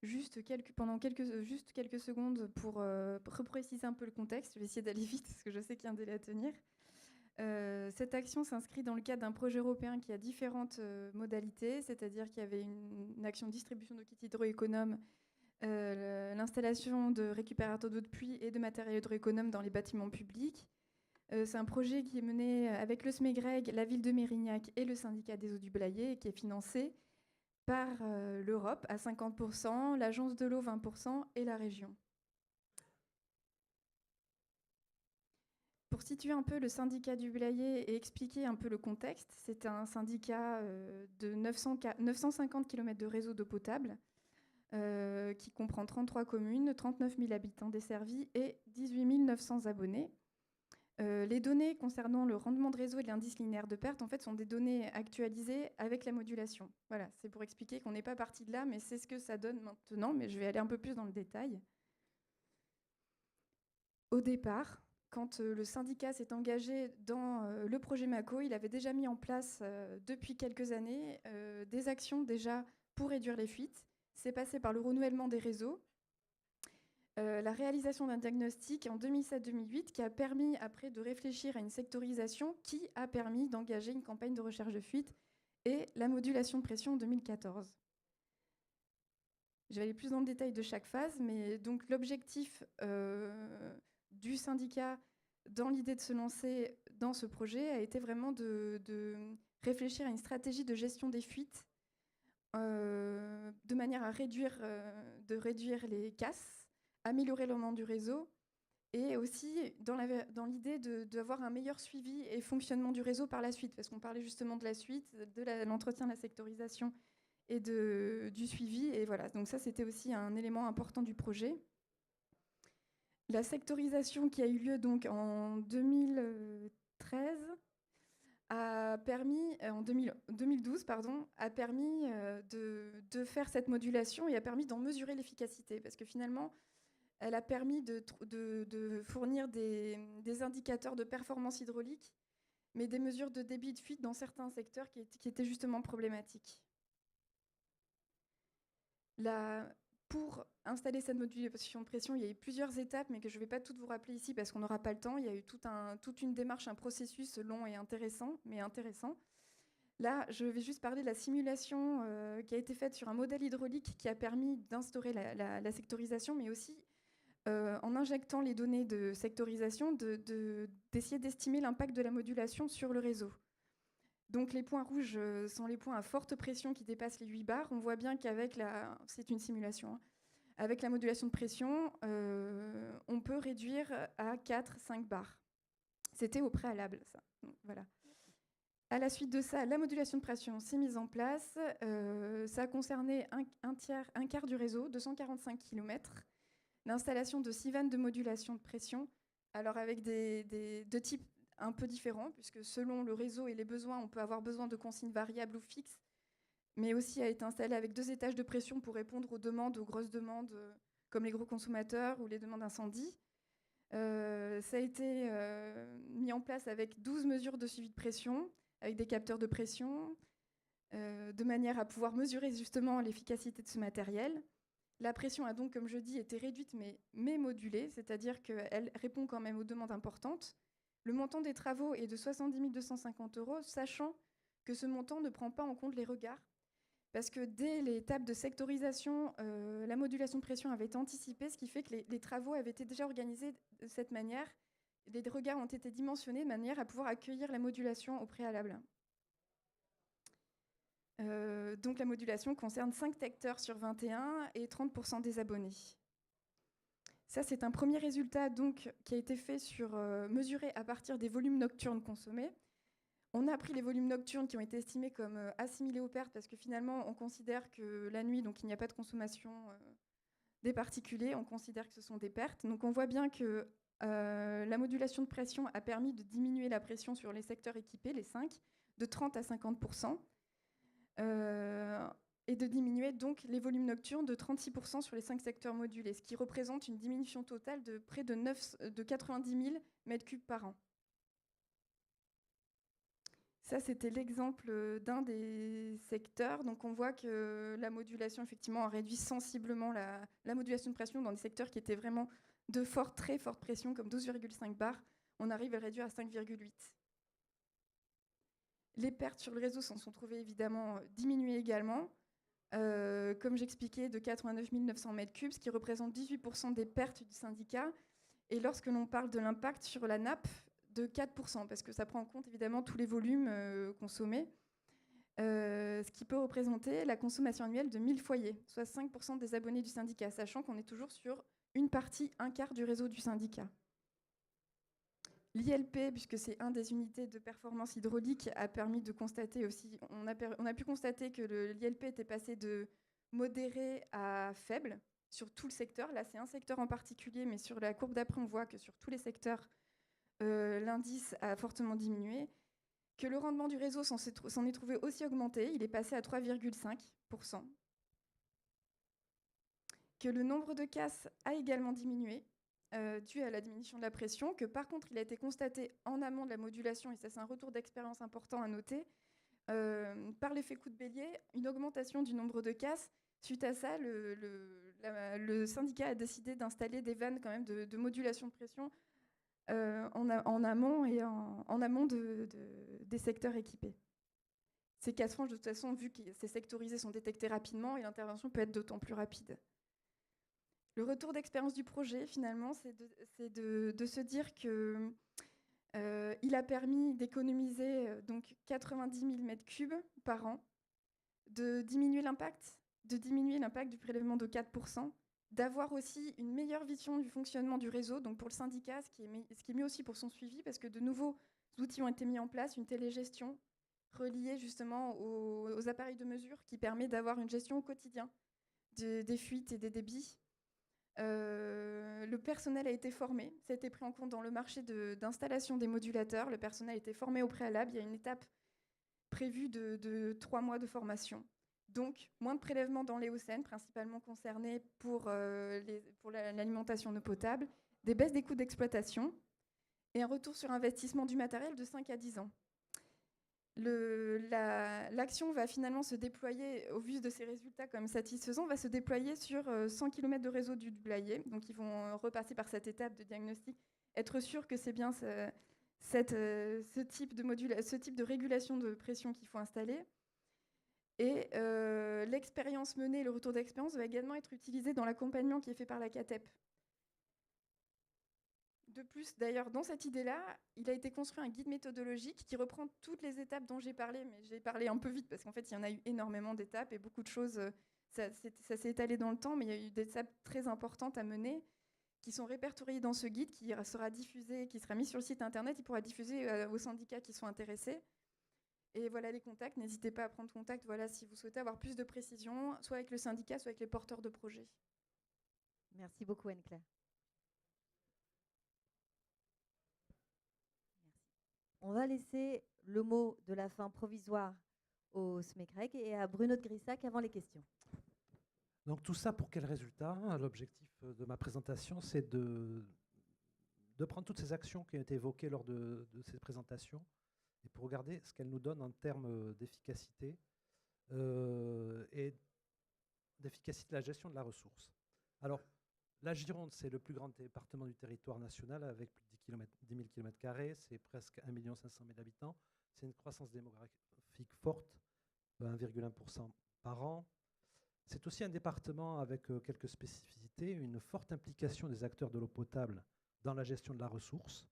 Speaker 7: Juste quelques secondes pour repréciser un peu le contexte. Je vais essayer d'aller vite parce que je sais qu'il y a un délai à tenir. Cette action s'inscrit dans le cadre d'un projet européen qui a différentes modalités, c'est-à-dire qu'il y avait une action de distribution de kits hydroéconomes, l'installation de récupérateurs d'eau de pluie et de matériel hydroéconome dans les bâtiments publics. C'est un projet qui est mené avec le SMEGREG, la ville de Mérignac et le syndicat des eaux du Blayais et qui est financé par l'Europe à 50%, l'agence de l'eau 20% et la région. Pour situer un peu le syndicat du Blayais et expliquer un peu le contexte, c'est un syndicat de 950 km de réseau d'eau potable qui comprend 33 communes, 39 000 habitants desservis et 18 900 abonnés. Les données concernant le rendement de réseau et l'indice linéaire de perte, en fait, sont des données actualisées avec la modulation. Voilà, c'est pour expliquer qu'on n'est pas parti de là, mais c'est ce que ça donne maintenant, mais je vais aller un peu plus dans le détail. Au départ, quand le syndicat s'est engagé dans le projet MACO, il avait déjà mis en place depuis quelques années des actions déjà pour réduire les fuites. C'est passé par le renouvellement des réseaux, la réalisation d'un diagnostic en 2007-2008 qui a permis après de réfléchir à une sectorisation qui a permis d'engager une campagne de recherche de fuite et la modulation de pression en 2014. Je vais aller plus dans le détail de chaque phase, mais donc l'objectif du syndicat dans l'idée de se lancer dans ce projet a été vraiment de réfléchir à une stratégie de gestion des fuites de manière à réduire les casses, améliorer le rendement du réseau et aussi dans l'idée d'avoir un meilleur suivi et fonctionnement du réseau par la suite, parce qu'on parlait justement de la suite, de l'entretien, de la sectorisation et du suivi. Et voilà, donc ça, c'était aussi un élément important du projet. La sectorisation qui a eu lieu donc en 2013 a permis, en 2012, pardon, a permis de faire cette modulation et a permis d'en mesurer l'efficacité, parce que finalement, elle a permis de fournir des indicateurs de performance hydraulique, mais des mesures de débit de fuite dans certains secteurs qui étaient justement problématiques. Pour installer cette modulation de pression, il y a eu plusieurs étapes, mais que je ne vais pas toutes vous rappeler ici parce qu'on n'aura pas le temps. Il y a eu toute une démarche, un processus long et intéressant, mais intéressant. Là, je vais juste parler de la simulation qui a été faite sur un modèle hydraulique qui a permis d'instaurer la sectorisation, mais aussi en injectant les données de sectorisation, d'essayer d'estimer l'impact de la modulation sur le réseau. Donc les points rouges sont les points à forte pression qui dépassent les 8 bars. On voit bien qu'avec c'est une simulation, hein, avec la modulation de pression, on peut réduire à 4-5 bars. C'était au préalable, ça. Donc, voilà. À la suite de ça, la modulation de pression s'est mise en place. Ça a concerné un quart du réseau, 245 km. L'installation de 6 vannes de modulation de pression, alors avec de types un peu différents, puisque selon le réseau et les besoins, on peut avoir besoin de consignes variables ou fixes, mais aussi a été installée avec 2 étages de pression pour répondre aux demandes, aux grosses demandes, comme les gros consommateurs ou les demandes d'incendie. Ça a été mis en place avec 12 mesures de suivi de pression, avec des capteurs de pression, de manière à pouvoir mesurer justement l'efficacité de ce matériel. La pression a donc, comme je dis, été réduite mais modulée, c'est-à-dire qu'elle répond quand même aux demandes importantes. Le montant des travaux est de 70 250 €, sachant que ce montant ne prend pas en compte les regards, parce que dès l'étape de sectorisation, la modulation de pression avait été anticipée, ce qui fait que les travaux avaient été déjà organisés de cette manière. Les regards ont été dimensionnés de manière à pouvoir accueillir la modulation au préalable. Donc la modulation concerne 5 secteurs sur 21 et 30% des abonnés. Ça, c'est un premier résultat donc, qui a été fait mesuré à partir des volumes nocturnes consommés. On a pris les volumes nocturnes qui ont été estimés comme assimilés aux pertes parce que finalement, on considère que la nuit, donc il n'y a pas de consommation des particulés, on considère que ce sont des pertes. Donc on voit bien que la modulation de pression a permis de diminuer la pression sur les secteurs équipés, les 5, de 30 à 50%. Et de diminuer donc les volumes nocturnes de 36% sur les 5 secteurs modulés, ce qui représente une diminution totale de près de 90 000 m3 par an. Ça, c'était l'exemple d'un des secteurs. Donc on voit que la modulation, effectivement, a réduit sensiblement la modulation de pression dans des secteurs qui étaient vraiment de très forte pression, comme 12,5 bars. On arrive à le réduire à 5,8. Les pertes sur le réseau s'en sont trouvées évidemment diminuées également, comme j'expliquais, de 89 900 m3, ce qui représente 18% des pertes du syndicat. Et lorsque l'on parle de l'impact sur la nappe, de 4%, parce que ça prend en compte évidemment tous les volumes consommés, ce qui peut représenter la consommation annuelle de 1000 foyers, soit 5% des abonnés du syndicat, sachant qu'on est toujours sur une partie, un quart du réseau du syndicat. L'ILP, puisque c'est une des unités de performance hydraulique, a permis de constater aussi, on a pu constater que l'ILP était passé de modéré à faible sur tout le secteur. Là, c'est un secteur en particulier, mais sur la courbe d'après, on voit que sur tous les secteurs, l'indice a fortement diminué, que le rendement du réseau s'en est trouvé aussi augmenté, il est passé à 3,5%, que le nombre de casses a également diminué, dû à la diminution de la pression, que par contre il a été constaté en amont de la modulation, et ça c'est un retour d'expérience important à noter, par l'effet coup de bélier, une augmentation du nombre de casses. Suite à ça, le syndicat a décidé d'installer des vannes quand même de modulation de pression en amont et en amont des secteurs équipés. Ces casses franches, de toute façon, vu que c'est sectorisé, sont détectées rapidement et l'intervention peut être d'autant plus rapide. Le retour d'expérience du projet, finalement, c'est de se dire que il a permis d'économiser donc 90 000 m3 par an, de diminuer l'impact du prélèvement de 4%, d'avoir aussi une meilleure vision du fonctionnement du réseau, donc pour le syndicat, ce qui est mieux aussi pour son suivi, parce que de nouveaux outils ont été mis en place, une télégestion reliée justement aux appareils de mesure qui permet d'avoir une gestion au quotidien des fuites et des débits. Le personnel a été formé, ça a été pris en compte dans le marché d'installation des modulateurs. Le personnel a été formé au préalable, il y a une étape prévue de 3 mois de formation. Donc, moins de prélèvements dans l'Éocène, principalement concernés pour l'alimentation en eau potable, des baisses des coûts d'exploitation et un retour sur investissement du matériel de 5 à 10 ans. L'action va finalement se déployer, au vu de ces résultats comme satisfaisants, va se déployer sur 100 km de réseau du Blayais. Donc ils vont repasser par cette étape de diagnostic, être sûr que c'est bien ce type de régulation de pression qu'il faut installer. Et l'expérience menée, le retour d'expérience va également être utilisé dans l'accompagnement qui est fait par la CATEP. De plus, d'ailleurs, dans cette idée-là, il a été construit un guide méthodologique qui reprend toutes les étapes dont j'ai parlé, mais j'ai parlé un peu vite parce qu'en fait, il y en a eu énormément d'étapes et beaucoup de choses, ça s'est étalé dans le temps, mais il y a eu des étapes très importantes à mener qui sont répertoriées dans ce guide qui sera diffusé, qui sera mis sur le site internet, il pourra diffuser aux syndicats qui sont intéressés. Et voilà les contacts, n'hésitez pas à prendre contact si vous souhaitez avoir plus de précision, soit avec le syndicat, soit avec les porteurs de projets.
Speaker 1: Merci beaucoup, Anne-Claire. On va laisser le mot de la fin provisoire au SMECREG et à Bruno de Grissac avant les questions.
Speaker 8: Donc tout ça pour quel résultat? L'objectif de ma présentation, c'est de prendre toutes ces actions qui ont été évoquées lors de cette présentation et pour regarder ce qu'elles nous donnent en termes d'efficacité et d'efficacité de la gestion de la ressource. Alors, la Gironde, c'est le plus grand département du territoire national avec plus de 10 000 km², c'est presque 1 500 000 habitants. C'est une croissance démographique forte, 1,1% par an. C'est aussi un département avec quelques spécificités, une forte implication des acteurs de l'eau potable dans la gestion de la ressource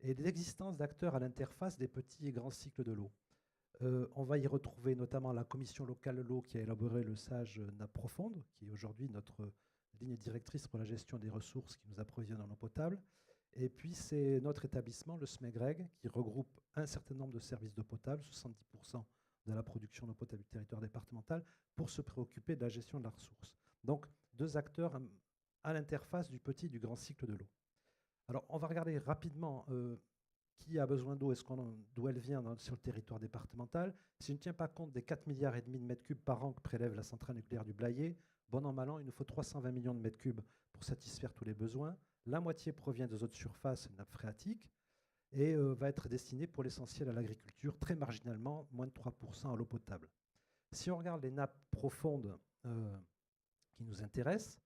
Speaker 8: et l'existence d'acteurs à l'interface des petits et grands cycles de l'eau. On va y retrouver notamment la commission locale de l'eau qui a élaboré le SAGE nappe profonde, qui est aujourd'hui notre ligne directrice pour la gestion des ressources qui nous approvisionnent en eau potable. Et puis, c'est notre établissement, le SMEGREG, qui regroupe un certain nombre de services d'eau potable, 70% de la production d'eau potable du territoire départemental, pour se préoccuper de la gestion de la ressource. Donc, 2 acteurs à l'interface du petit et du grand cycle de l'eau. Alors, on va regarder rapidement qui a besoin d'eau et d'où elle vient sur le territoire départemental. Si je ne tiens pas compte des 4,5 milliards de mètres cubes par an que prélève la centrale nucléaire du Blayais, bon an, mal an, il nous faut 320 millions de mètres cubes pour satisfaire tous les besoins. La moitié provient des eaux de surface et nappes phréatiques et va être destinée pour l'essentiel à l'agriculture, très marginalement, moins de 3% à l'eau potable. Si on regarde les nappes profondes qui nous intéressent,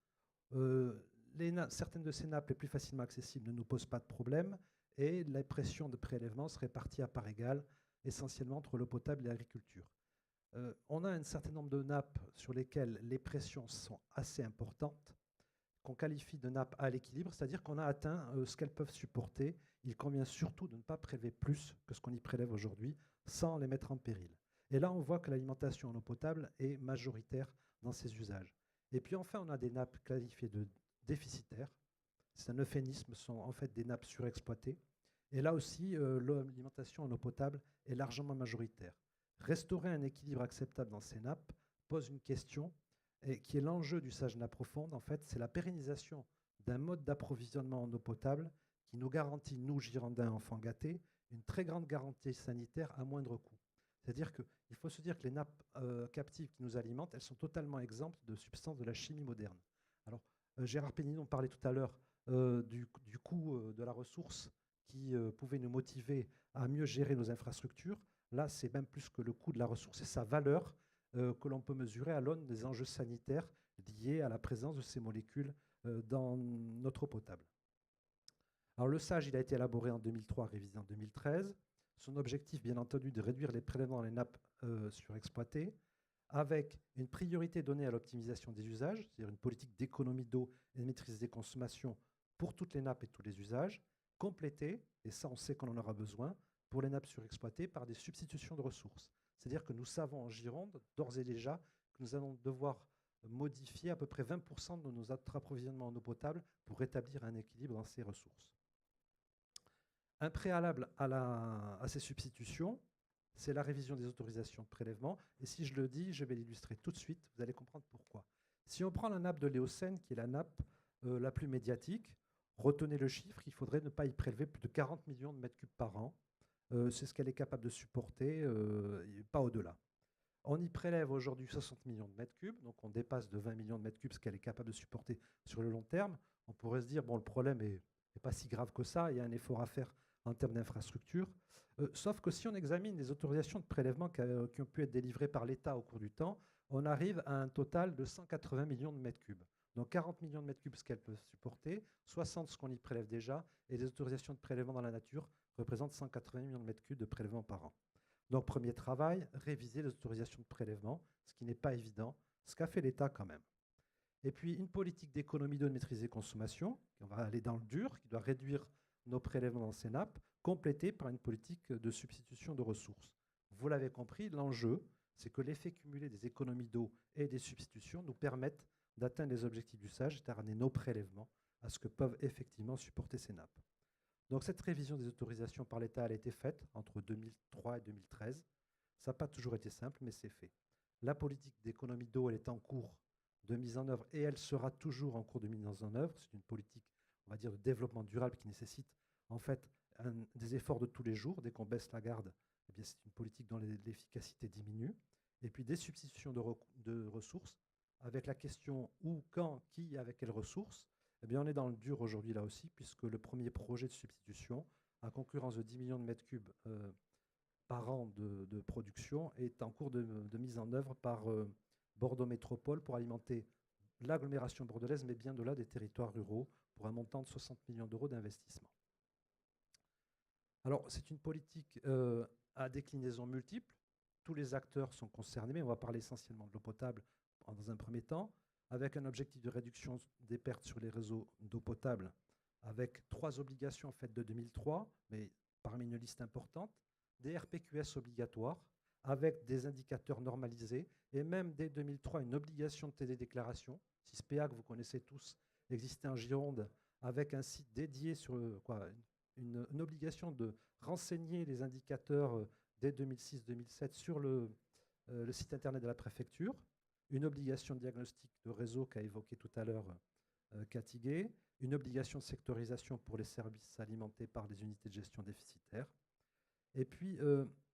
Speaker 8: certaines de ces nappes les plus facilement accessibles ne nous posent pas de problème et la pression de prélèvement se répartit à part égale, essentiellement entre l'eau potable et l'agriculture. On a un certain nombre de nappes sur lesquelles les pressions sont assez importantes, qu'on qualifie de nappes à l'équilibre, c'est-à-dire qu'on a atteint ce qu'elles peuvent supporter. Il convient surtout de ne pas prélever plus que ce qu'on y prélève aujourd'hui, sans les mettre en péril. Et là, on voit que l'alimentation en eau potable est majoritaire dans ses usages. Et puis enfin, on a des nappes qualifiées de déficitaires. C'est un euphémisme, sont en fait des nappes surexploitées. Et là aussi, l'alimentation en eau potable est largement majoritaire. Restaurer un équilibre acceptable dans ces nappes pose une question et qui est l'enjeu du SAGE nappe profonde. En fait, c'est la pérennisation d'un mode d'approvisionnement en eau potable qui nous garantit, nous, Girondins enfants gâtés, une très grande garantie sanitaire à moindre coût. C'est-à-dire qu'il faut se dire que les nappes captives qui nous alimentent, elles sont totalement exemptes de substances de la chimie moderne. Alors, Gérard Péninon parlait tout à l'heure du coût de la ressource qui pouvait nous motiver à mieux gérer nos infrastructures. Là, c'est même plus que le coût de la ressource, c'est sa valeur que l'on peut mesurer à l'aune des enjeux sanitaires liés à la présence de ces molécules dans notre eau potable. Alors, le SAGE, il a été élaboré en 2003, révisé en 2013. Son objectif, bien entendu, de réduire les prélèvements dans les nappes surexploitées, avec une priorité donnée à l'optimisation des usages, c'est-à-dire une politique d'économie d'eau et de maîtrise des consommations pour toutes les nappes et tous les usages, complétée, et ça on sait qu'on en aura besoin, pour les nappes surexploitées par des substitutions de ressources. C'est-à-dire que nous savons en Gironde, d'ores et déjà, que nous allons devoir modifier à peu près 20% de nos approvisionnements en eau potable pour rétablir un équilibre dans ces ressources. Un préalable à ces substitutions, c'est la révision des autorisations de prélèvement. Et si je le dis, je vais l'illustrer tout de suite, vous allez comprendre pourquoi. Si on prend la nappe de l'Éocène, qui est la nappe la plus médiatique, retenez le chiffre, il faudrait ne pas y prélever plus de 40 millions de mètres cubes par an. C'est ce qu'elle est capable de supporter, pas au-delà. On y prélève aujourd'hui 60 millions de mètres cubes, donc on dépasse de 20 millions de mètres cubes ce qu'elle est capable de supporter sur le long terme. On pourrait se dire, bon, le problème n'est pas si grave que ça, il y a un effort à faire en termes d'infrastructure. Sauf que si on examine les autorisations de prélèvement qui ont pu être délivrées par l'État au cours du temps, on arrive à un total de 180 millions de mètres cubes. Donc 40 millions de mètres cubes ce qu'elle peut supporter, 60 ce qu'on y prélève déjà, et les autorisations de prélèvement dans la nature représentent 180 millions de mètres cubes de prélèvement par an. Donc premier travail, réviser les autorisations de prélèvement, ce qui n'est pas évident, ce qu'a fait l'État quand même. Et puis une politique d'économie d'eau de maîtrise des consommations, on va aller dans le dur, qui doit réduire nos prélèvements dans ces nappes, complétée par une politique de substitution de ressources. Vous l'avez compris, l'enjeu, c'est que l'effet cumulé des économies d'eau et des substitutions nous permettent d'atteindre les objectifs du SAGE, c'est-à-dire ramener nos prélèvements à ce que peuvent effectivement supporter ces nappes. Donc cette révision des autorisations par l'État, elle a été faite entre 2003 et 2013. Ça n'a pas toujours été simple, mais c'est fait. La politique d'économie d'eau, elle est en cours de mise en œuvre et elle sera toujours en cours de mise en œuvre. C'est une politique, on va dire, de développement durable qui nécessite en fait des efforts de tous les jours. Dès qu'on baisse la garde, eh bien, c'est une politique dont l'efficacité diminue. Et puis des substitutions de ressources, avec la question où, quand, qui, avec quelles ressources. Eh bien, on est dans le dur aujourd'hui là aussi, puisque le premier projet de substitution, à concurrence de 10 millions de mètres cubes par an de production, est en cours de mise en œuvre par Bordeaux Métropole pour alimenter l'agglomération bordelaise, mais bien au-delà des territoires ruraux, pour un montant de 60 millions d'euros d'investissement. Alors, c'est une politique à déclinaison multiple. Tous les acteurs sont concernés, mais on va parler essentiellement de l'eau potable dans un premier temps, avec un objectif de réduction des pertes sur les réseaux d'eau potable, avec 3 obligations faites de 2003, mais parmi une liste importante, des RPQS obligatoires, avec des indicateurs normalisés, et même dès 2003, une obligation de télédéclaration. SISPEA, que vous connaissez tous, existait en Gironde, avec un site dédié sur une obligation de renseigner les indicateurs dès 2006-2007 sur le site internet de la préfecture, une obligation de diagnostic de réseau qu'a évoqué tout à l'heure Catiguet, une obligation de sectorisation pour les services alimentés par des unités de gestion déficitaires, et puis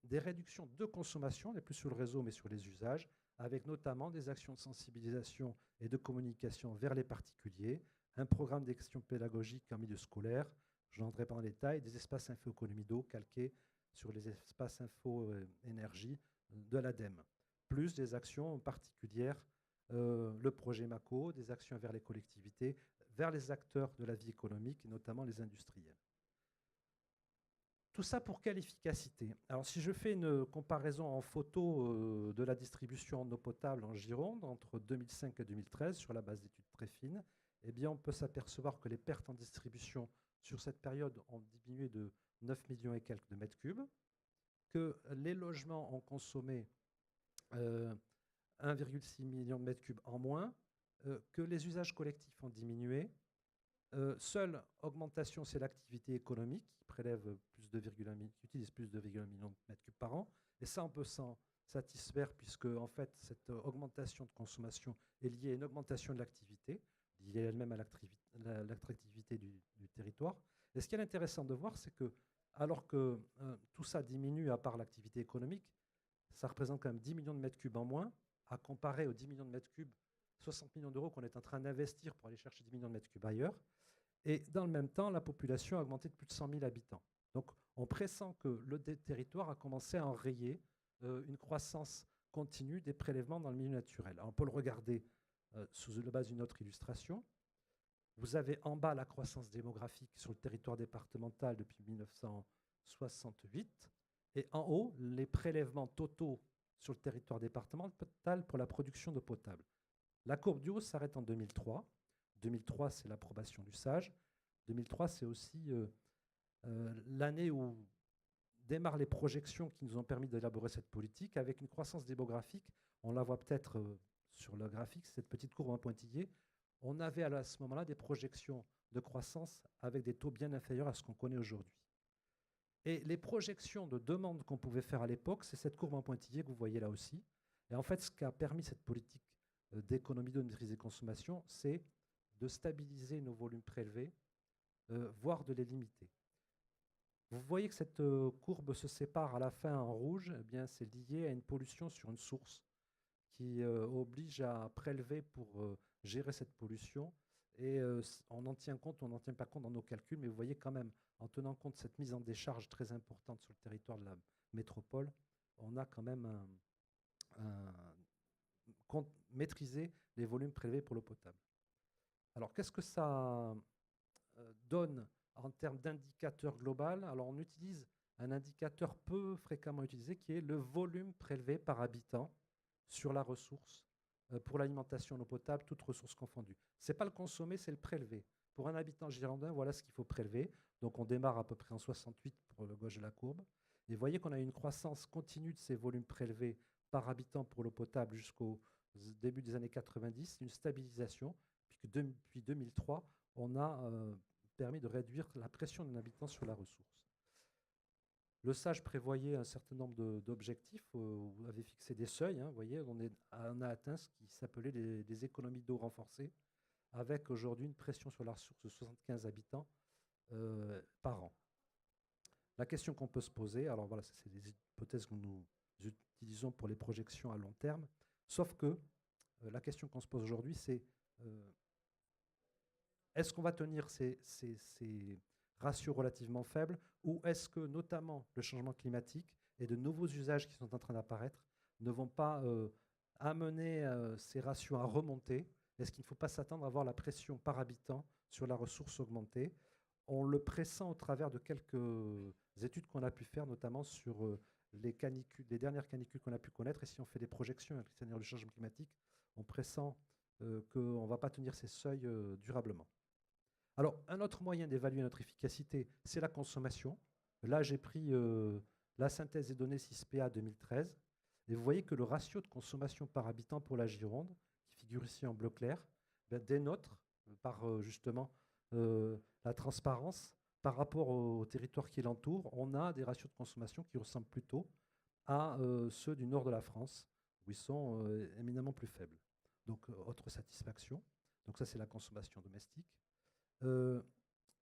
Speaker 8: des réductions de consommation, n'est plus sur le réseau mais sur les usages, avec notamment des actions de sensibilisation et de communication vers les particuliers, un programme d'action pédagogique en milieu scolaire, je n'entrerai pas en détail, des espaces info-économie d'eau calqués sur les espaces info-énergie de l'ADEME, plus des actions particulières, le projet MACO, des actions vers les collectivités, vers les acteurs de la vie économique, et notamment les industriels. Tout ça pour quelle efficacité? Alors si je fais une comparaison en photo de la distribution en eau potable en Gironde entre 2005 et 2013, sur la base d'études très fines, eh bien on peut s'apercevoir que les pertes en distribution sur cette période ont diminué de 9 millions et quelques de mètres cubes, que les logements ont consommé 1,6 million de mètres cubes en moins, que les usages collectifs ont diminué. Seule augmentation, c'est l'activité économique qui prélève qui utilise plus de 2,1 millions de mètres cubes par an. Et ça, on peut s'en satisfaire puisque en fait, cette augmentation de consommation est liée à une augmentation de l'activité, liée elle-même à l'attractivité du territoire. Et ce qui est intéressant de voir, c'est que alors que tout ça diminue à part l'activité économique, ça représente quand même 10 millions de mètres cubes en moins, à comparer aux 10 millions de mètres cubes, 60 millions d'euros qu'on est en train d'investir pour aller chercher 10 millions de mètres cubes ailleurs. Et dans le même temps, la population a augmenté de plus de 100 000 habitants. Donc on pressent que le territoire a commencé à enrayer une croissance continue des prélèvements dans le milieu naturel. Alors, on peut le regarder sous la base d'une autre illustration. Vous avez en bas la croissance démographique sur le territoire départemental depuis 1968 et en haut les prélèvements totaux sur le territoire départemental pour la production d'eau potable. La courbe du haut s'arrête en 2003. 2003, c'est l'approbation du SAGE. 2003, c'est aussi l'année où démarrent les projections qui nous ont permis d'élaborer cette politique avec une croissance démographique. On la voit peut-être sur le graphique, cette petite courbe en pointillé. On avait à ce moment-là des projections de croissance avec des taux bien inférieurs à ce qu'on connaît aujourd'hui. Et les projections de demande qu'on pouvait faire à l'époque, c'est cette courbe en pointillé que vous voyez là aussi. Et en fait, ce qu'a permis cette politique d'économie de maîtrise des consommations, c'est de stabiliser nos volumes prélevés, voire de les limiter. Vous voyez que cette courbe se sépare à la fin en rouge, eh bien, c'est lié à une pollution sur une source qui oblige à prélever pour gérer cette pollution. Et on en tient compte, on n'en tient pas compte dans nos calculs, mais vous voyez quand même, en tenant compte de cette mise en décharge très importante sur le territoire de la métropole, on a quand même maîtrisé les volumes prélevés pour l'eau potable. Alors, qu'est-ce que ça donne en termes d'indicateur global? Alors, on utilise un indicateur peu fréquemment utilisé qui est le volume prélevé par habitant sur la ressource pour l'alimentation en eau potable, toutes ressources confondues. Ce n'est pas le consommer, c'est le prélever. Pour un habitant girondin, voilà ce qu'il faut prélever. Donc, on démarre à peu près en 68 pour le gauche de la courbe. Et vous voyez qu'on a une croissance continue de ces volumes prélevés par habitant pour l'eau potable jusqu'au début des années 90, une stabilisation, puisque depuis 2003, on a permis de réduire la pression d'un habitant sur la ressource. Le SAGE prévoyait un certain nombre d'objectifs, vous avez fixé des seuils, vous voyez, on a atteint ce qui s'appelait les économies d'eau renforcées, avec aujourd'hui une pression sur la ressource de 75 habitants par an. La question qu'on peut se poser, alors voilà, c'est des hypothèses que nous utilisons pour les projections à long terme, sauf que la question qu'on se pose aujourd'hui, c'est est-ce qu'on va tenir ces ratios relativement faibles ou est-ce que notamment le changement climatique et de nouveaux usages qui sont en train d'apparaître ne vont pas amener ces ratios à remonter? Est-ce qu'il ne faut pas s'attendre à voir la pression par habitant sur la ressource augmenter? On le pressent au travers de quelques études qu'on a pu faire, notamment sur les dernières canicules qu'on a pu connaître. Et si on fait des projections avec les scénarios du changement climatique, on pressent qu'on ne va pas tenir ces seuils durablement. Alors, un autre moyen d'évaluer notre efficacité, c'est la consommation. Là, j'ai pris la synthèse des données CISPA 2013. Et vous voyez que le ratio de consommation par habitant pour la Gironde, qui figure ici en bleu clair, dénote par justement la transparence par rapport au territoire qui l'entoure. On a des ratios de consommation qui ressemblent plutôt à ceux du nord de la France, où ils sont éminemment plus faibles. Donc, autre satisfaction. Donc ça, c'est la consommation domestique.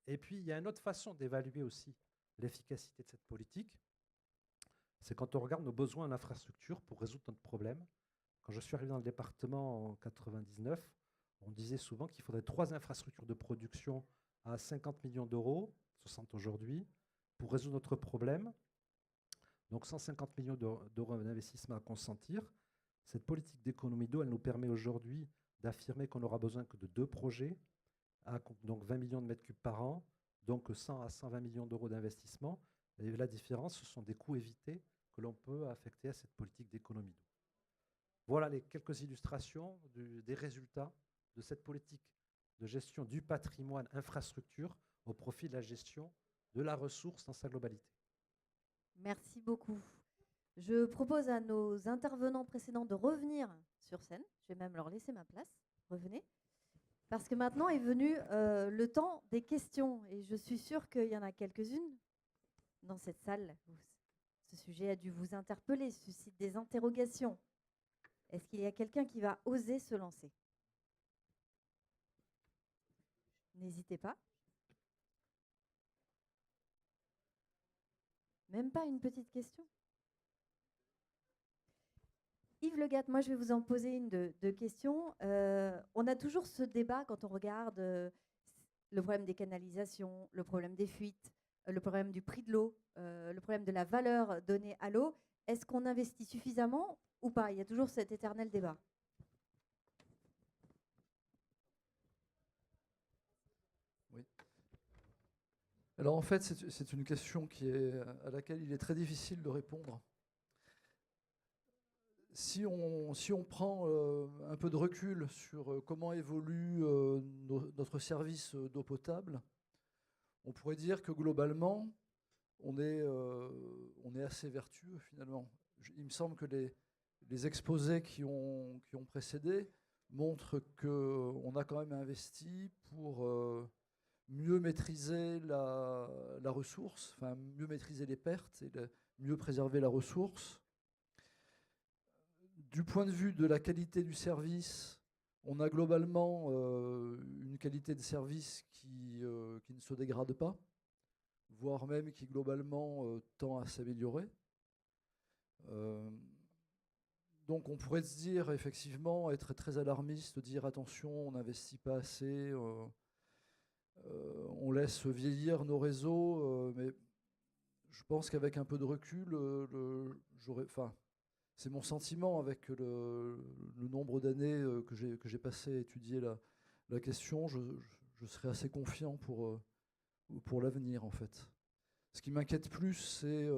Speaker 8: Et puis, il y a une autre façon d'évaluer aussi l'efficacité de cette politique. C'est quand on regarde nos besoins en infrastructure pour résoudre notre problème. Quand je suis arrivé dans le département en 1999, on disait souvent qu'il faudrait 3 infrastructures de production à 50 millions d'euros, 60 aujourd'hui, pour résoudre notre problème. Donc 150 millions d'euros d'investissement à consentir. Cette politique d'économie d'eau, elle nous permet aujourd'hui d'affirmer qu'on n'aura besoin que de 2 projets, donc 20 millions de mètres cubes par an, donc 100 à 120 millions d'euros d'investissement. Et la différence, ce sont des coûts évités que l'on peut affecter à cette politique d'économie d'eau. Voilà les quelques illustrations des résultats de cette politique de gestion du patrimoine infrastructure au profit de la gestion de la ressource dans sa globalité.
Speaker 1: Merci beaucoup. Je propose à nos intervenants précédents de revenir sur scène. Je vais même leur laisser ma place. Revenez. Parce que maintenant est venu le temps des questions. Et je suis sûre qu'il y en a quelques-unes dans cette salle. Ce sujet a dû vous interpeller, suscite des interrogations. Est-ce qu'il y a quelqu'un qui va oser se lancer? N'hésitez pas. Même pas une petite question? Yves Le Gall, moi je vais vous en poser une de questions. On a toujours ce débat quand on regarde le problème des canalisations, le problème des fuites, le problème du prix de l'eau, le problème de la valeur donnée à l'eau. Est-ce qu'on investit suffisamment ou pas? Il y a toujours cet éternel débat.
Speaker 2: Oui. Alors en fait, c'est une question à laquelle il est très difficile de répondre. Si on prend un peu de recul sur comment évolue notre service d'eau potable, on pourrait dire que globalement, on est assez vertueux finalement. Il me semble que les exposés qui ont précédé montrent qu'on a quand même investi pour mieux maîtriser la ressource, enfin mieux maîtriser les pertes et mieux préserver la ressource. Du point de vue de la qualité du service, on a globalement une qualité de service qui ne se dégrade pas, voire même qui globalement tend à s'améliorer. Donc on pourrait se dire effectivement, être très alarmiste, dire attention, on n'investit pas assez, on laisse vieillir nos réseaux, mais je pense qu'avec un peu de recul, c'est mon sentiment avec le nombre d'années que j'ai passé à étudier la question. Je serais assez confiant pour l'avenir, en fait. Ce qui m'inquiète plus, c'est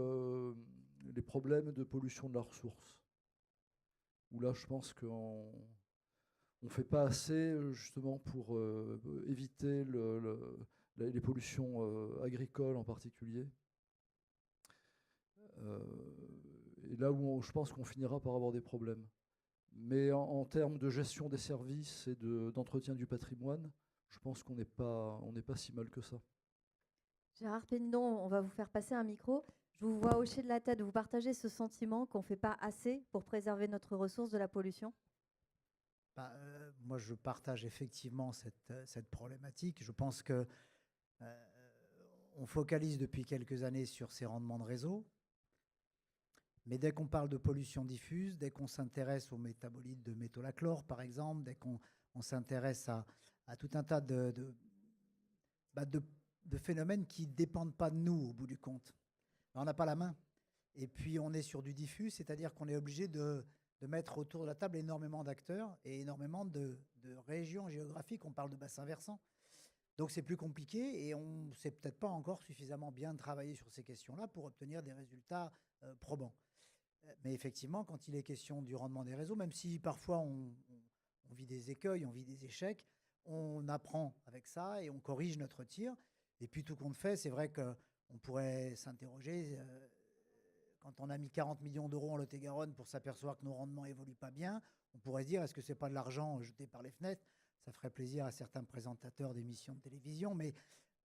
Speaker 2: les problèmes de pollution de la ressource. Où là, je pense qu'on ne fait pas assez, justement, pour éviter les pollutions agricoles en particulier. Et là où je pense qu'on finira par avoir des problèmes. Mais en termes de gestion des services et d'entretien du patrimoine, je pense qu'on n'est pas si mal que ça.
Speaker 1: Gérard Pénidon, on va vous faire passer un micro. Je vous vois hocher de la tête. Vous partagez ce sentiment qu'on ne fait pas assez pour préserver notre ressource de la pollution?
Speaker 4: Moi, je partage effectivement cette problématique. Je pense que on focalise depuis quelques années sur ces rendements de réseau. Mais dès qu'on parle de pollution diffuse, dès qu'on s'intéresse aux métabolites de métolachlore, par exemple, dès qu'on s'intéresse à tout un tas de phénomènes qui ne dépendent pas de nous, au bout du compte, on n'a pas la main. Et puis, on est sur du diffus, c'est-à-dire qu'on est obligé de mettre autour de la table énormément d'acteurs et énormément de régions géographiques. On parle de bassins versants. Donc, c'est plus compliqué et on ne sait peut-être pas encore suffisamment bien travailler sur ces questions-là pour obtenir des résultats probants. Mais effectivement, quand il est question du rendement des réseaux, même si parfois on vit des écueils, on vit des échecs, on apprend avec ça et on corrige notre tir. Et puis tout compte fait, c'est vrai qu'on pourrait s'interroger, quand on a mis 40 millions d'euros en Lot-et-Garonne pour s'apercevoir que nos rendements n'évoluent pas bien, on pourrait se dire, est-ce que ce n'est pas de l'argent jeté par les fenêtres? Ça ferait plaisir à certains présentateurs d'émissions de télévision, mais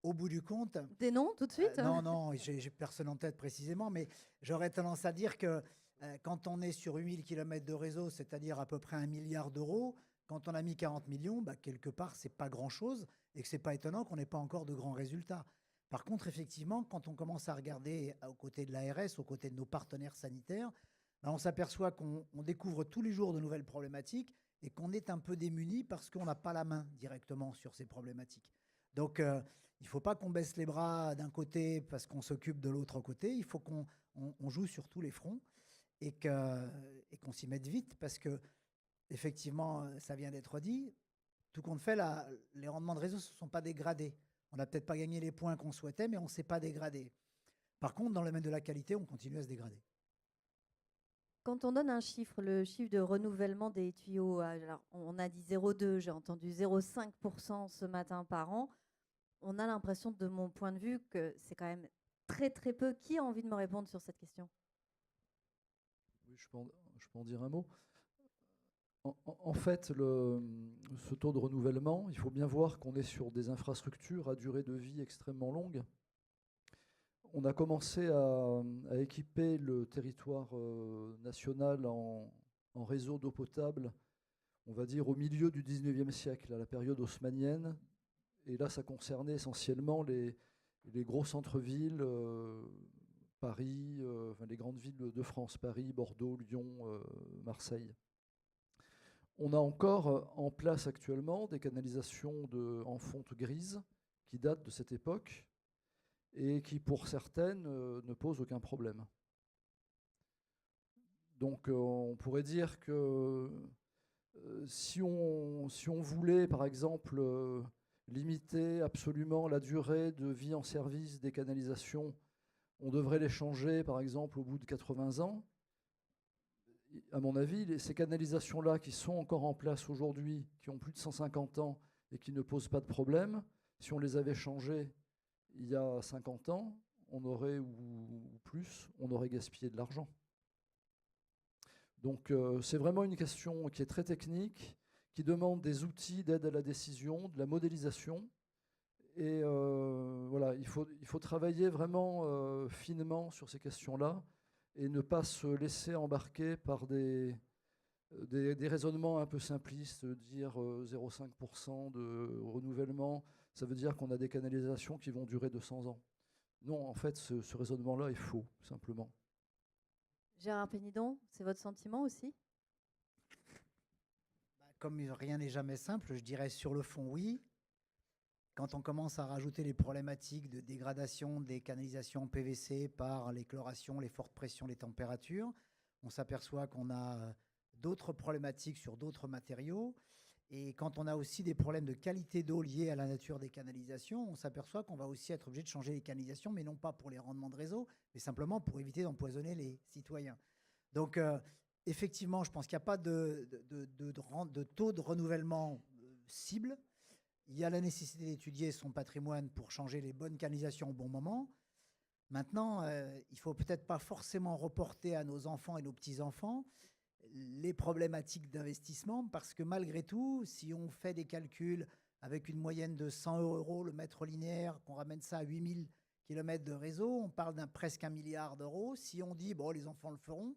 Speaker 4: au bout du compte...
Speaker 1: Des noms, tout de suite?
Speaker 4: Non, j'ai personne en tête précisément, mais j'aurais tendance à dire que quand on est sur 8000 km de réseau, c'est-à-dire à peu près 1 milliard d'euros, quand on a mis 40 millions, quelque part, ce n'est pas grand-chose et que ce n'est pas étonnant qu'on n'ait pas encore de grands résultats. Par contre, effectivement, quand on commence à regarder aux côtés de l'ARS, aux côtés de nos partenaires sanitaires, on s'aperçoit qu'on découvre tous les jours de nouvelles problématiques et qu'on est un peu démuni parce qu'on n'a pas la main directement sur ces problématiques. Donc, il ne faut pas qu'on baisse les bras d'un côté parce qu'on s'occupe de l'autre côté. Il faut qu'on joue sur tous les fronts et qu'on s'y mette vite parce que, effectivement, ça vient d'être dit, tout compte fait, les rendements de réseau ne se sont pas dégradés. On n'a peut-être pas gagné les points qu'on souhaitait, mais on ne s'est pas dégradé. Par contre, dans le domaine de la qualité, on continue à se dégrader.
Speaker 1: Quand on donne un chiffre, le chiffre de renouvellement des tuyaux, alors on a dit 0,2, j'ai entendu 0,5% ce matin par an, on a l'impression, de mon point de vue, que c'est quand même très très peu. Qui a envie de me répondre sur cette question?
Speaker 2: Oui, je peux en dire un mot. En fait, ce taux de renouvellement, il faut bien voir qu'on est sur des infrastructures à durée de vie extrêmement longue. On a commencé à équiper le territoire national en réseau d'eau potable, on va dire au milieu du 19e siècle, à la période haussmannienne. Et là, ça concernait essentiellement les gros centres-villes, Paris, enfin, les grandes villes de France, Paris, Bordeaux, Lyon, Marseille. On a encore en place actuellement des canalisations en fonte grise qui datent de cette époque et qui, pour certaines, ne posent aucun problème. Donc on pourrait dire que si on voulait, par exemple, limiter absolument la durée de vie en service des canalisations, on devrait les changer, par exemple, au bout de 80 ans. À mon avis, ces canalisations-là qui sont encore en place aujourd'hui, qui ont plus de 150 ans et qui ne posent pas de problème, si on les avait changées il y a 50 ans, on aurait, ou plus, on aurait gaspillé de l'argent. Donc c'est vraiment une question qui est très technique, qui demande des outils d'aide à la décision, de la modélisation. Et voilà, il faut travailler vraiment finement sur ces questions-là et ne pas se laisser embarquer par des raisonnements un peu simplistes, dire 0,5% de renouvellement, ça veut dire qu'on a des canalisations qui vont durer 200 ans. Non, en fait, ce raisonnement-là est faux, simplement.
Speaker 1: Gérard Pénidon, c'est votre sentiment aussi?
Speaker 4: Comme rien n'est jamais simple, je dirais sur le fond, oui. Quand on commence à rajouter les problématiques de dégradation des canalisations en PVC par les chlorations, les fortes pressions, les températures, on s'aperçoit qu'on a d'autres problématiques sur d'autres matériaux. Et quand on a aussi des problèmes de qualité d'eau liés à la nature des canalisations, on s'aperçoit qu'on va aussi être obligé de changer les canalisations, mais non pas pour les rendements de réseau, mais simplement pour éviter d'empoisonner les citoyens. Donc, effectivement, je pense qu'il n'y a pas de taux de renouvellement cible. Il y a la nécessité d'étudier son patrimoine pour changer les bonnes canalisations au bon moment. Maintenant, il ne faut peut-être pas forcément reporter à nos enfants et nos petits-enfants les problématiques d'investissement, parce que malgré tout, si on fait des calculs avec une moyenne de 100 € le mètre linéaire, qu'on ramène ça à 8000 km de réseau, on parle d'un presque 1 milliard d'euros. Si on dit, bon, les enfants le feront,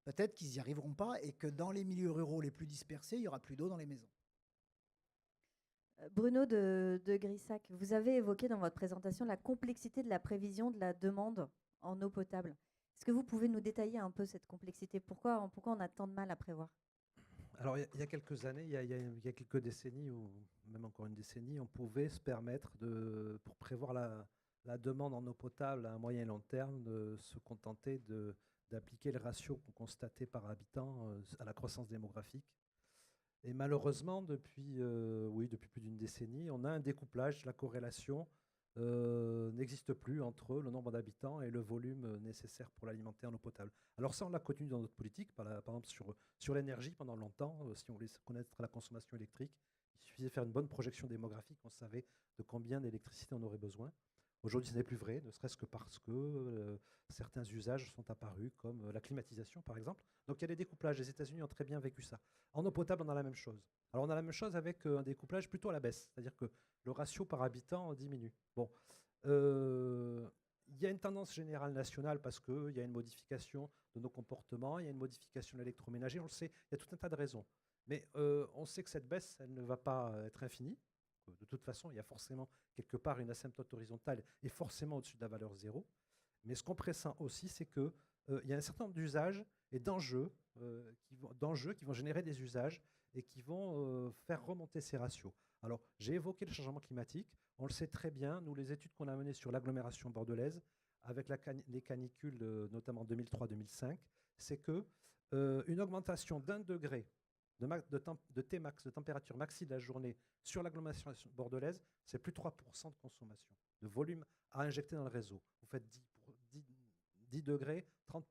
Speaker 4: peut-être qu'ils n'y arriveront pas et que dans les milieux ruraux les plus dispersés, il n'y aura plus d'eau dans les maisons.
Speaker 1: Bruno de Grissac, vous avez évoqué dans votre présentation la complexité de la prévision de la demande en eau potable. Est-ce que vous pouvez nous détailler un peu cette complexité? Pourquoi on a tant de mal à prévoir?
Speaker 8: Alors, il y a quelques années, il y a quelques décennies, ou même encore une décennie, on pouvait se permettre, pour prévoir la demande en eau potable à un moyen et long terme, de se contenter d'appliquer le ratio qu'on constatait par habitant à la croissance démographique. Et malheureusement, depuis plus d'une décennie, on a un découplage, la corrélation n'existe plus entre le nombre d'habitants et le volume nécessaire pour l'alimenter en eau potable. Alors ça, on l'a connu dans notre politique, par exemple sur l'énergie pendant longtemps. Si on voulait connaître la consommation électrique, il suffisait de faire une bonne projection démographique, on savait de combien d'électricité on aurait besoin. Aujourd'hui, ce n'est plus vrai, ne serait-ce que parce que certains usages sont apparus, comme la climatisation, par exemple. Donc, il y a des découplages. Les États-Unis ont très bien vécu ça. En eau potable, on a la même chose. Alors, on a la même chose avec un découplage plutôt à la baisse, c'est-à-dire que le ratio par habitant diminue. Bon, il y a une tendance générale nationale parce qu'il y a une modification de nos comportements, il y a une modification de l'électroménager, on le sait, il y a tout un tas de raisons. Mais on sait que cette baisse, elle ne va pas être infinie. De toute façon, il y a forcément quelque part une asymptote horizontale et forcément au-dessus de la valeur 0. Mais ce qu'on pressent aussi, c'est qu'il y a un certain nombre d'usages et d'enjeux qui vont générer des usages et qui vont faire remonter ces ratios. Alors, j'ai évoqué le changement climatique. On le sait très bien, nous, les études qu'on a menées sur l'agglomération bordelaise, avec les canicules, notamment 2003-2005, c'est qu'une augmentation d'1 degré de Tmax, de température maxi de la journée sur l'agglomération bordelaise, c'est plus de 3% de consommation, de volume à injecter dans le réseau. Vous faites 10 degrés, 30%.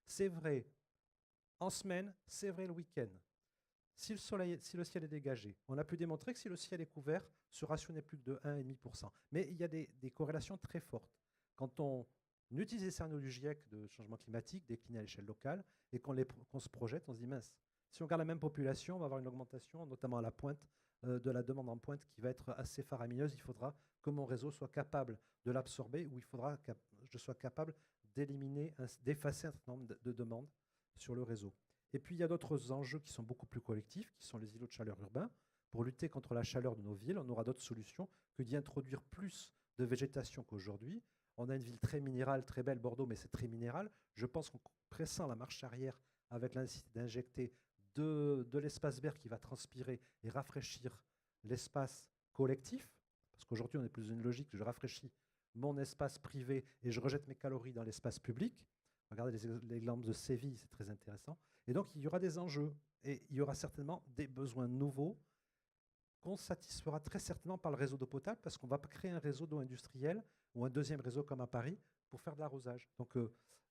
Speaker 8: C'est vrai en semaine, c'est vrai le week-end. Si le ciel est dégagé, on a pu démontrer que si le ciel est couvert, ce ratio n'est plus que de 1,5%. Mais il y a des corrélations très fortes. Quand on utilise les scénarios du GIEC de changement climatique, déclinés à l'échelle locale, et qu'on se projette, on se dit mince, si on garde la même population, on va avoir une augmentation, notamment à la pointe, de la demande en pointe qui va être assez faramineuse. Il faudra que mon réseau soit capable de l'absorber, ou il faudra que je sois capable d'effacer un certain nombre de demandes sur le réseau. Et puis, il y a d'autres enjeux qui sont beaucoup plus collectifs, qui sont les îlots de chaleur urbains. Pour lutter contre la chaleur de nos villes, on aura d'autres solutions que d'y introduire plus de végétation qu'aujourd'hui. On a une ville très minérale, très belle, Bordeaux, mais c'est très minéral. Je pense qu'en pressant la marche arrière avec la nécessité d'injecter de l'espace vert qui va transpirer et rafraîchir l'espace collectif, parce qu'aujourd'hui on est plus dans une logique, je rafraîchis mon espace privé et je rejette mes calories dans l'espace public. Regardez l'exemple de Séville, c'est très intéressant. Et donc il y aura des enjeux et il y aura certainement des besoins nouveaux qu'on satisfera très certainement par le réseau d'eau potable parce qu'on va créer un réseau d'eau industrielle ou un deuxième réseau comme à Paris pour faire de l'arrosage. Donc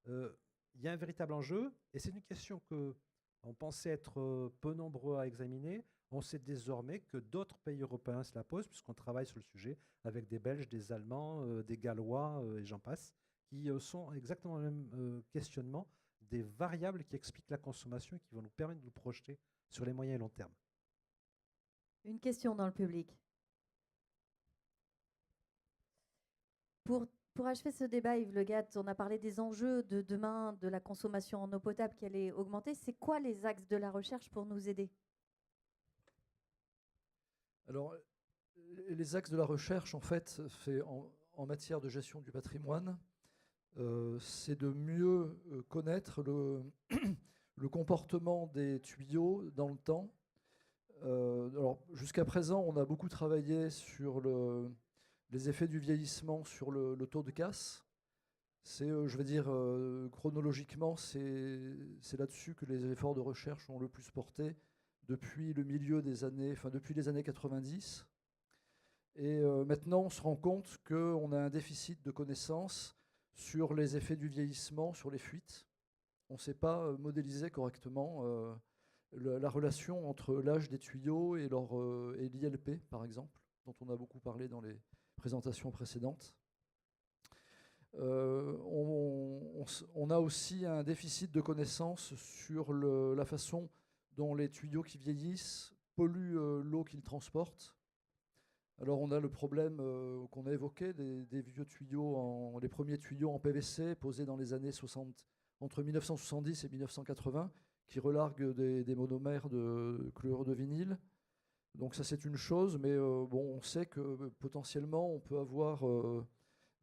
Speaker 8: il y a un véritable enjeu et c'est une question qu'on pensait être peu nombreux à examiner. On sait désormais que d'autres pays européens se la posent puisqu'on travaille sur le sujet avec des Belges, des Allemands, des Gallois et j'en passe, qui sont exactement le même questionnement des variables qui expliquent la consommation et qui vont nous permettre de nous projeter sur les moyens et long terme.
Speaker 1: Une question dans le public. Pour achever ce débat, Yves Le Gall, on a parlé des enjeux de demain de la consommation en eau potable qui allait augmenter. C'est quoi les axes de la recherche pour nous aider?
Speaker 2: Alors, les axes de la recherche, en fait, en matière de gestion du patrimoine, c'est de mieux connaître le comportement des tuyaux dans le temps. Alors, jusqu'à présent, on a beaucoup travaillé sur les effets du vieillissement sur le taux de casse. C'est, je veux dire, chronologiquement, c'est là-dessus que les efforts de recherche ont le plus porté depuis le milieu des années, enfin depuis les années 90. Et maintenant, on se rend compte qu'on a un déficit de connaissances sur les effets du vieillissement, sur les fuites. On ne sait pas modéliser correctement la relation entre l'âge des tuyaux et l'ILP, par exemple, dont on a beaucoup parlé dans les présentations précédentes. On a aussi un déficit de connaissances sur la façon dont les tuyaux qui vieillissent polluent l'eau qu'ils transportent. Alors on a le problème qu'on a évoqué des vieux tuyaux, les premiers tuyaux en PVC posés dans les années 60, entre 1970 et 1980, qui relarguent des monomères de chlorure de vinyle. Donc ça c'est une chose, mais bon, on sait que potentiellement on peut avoir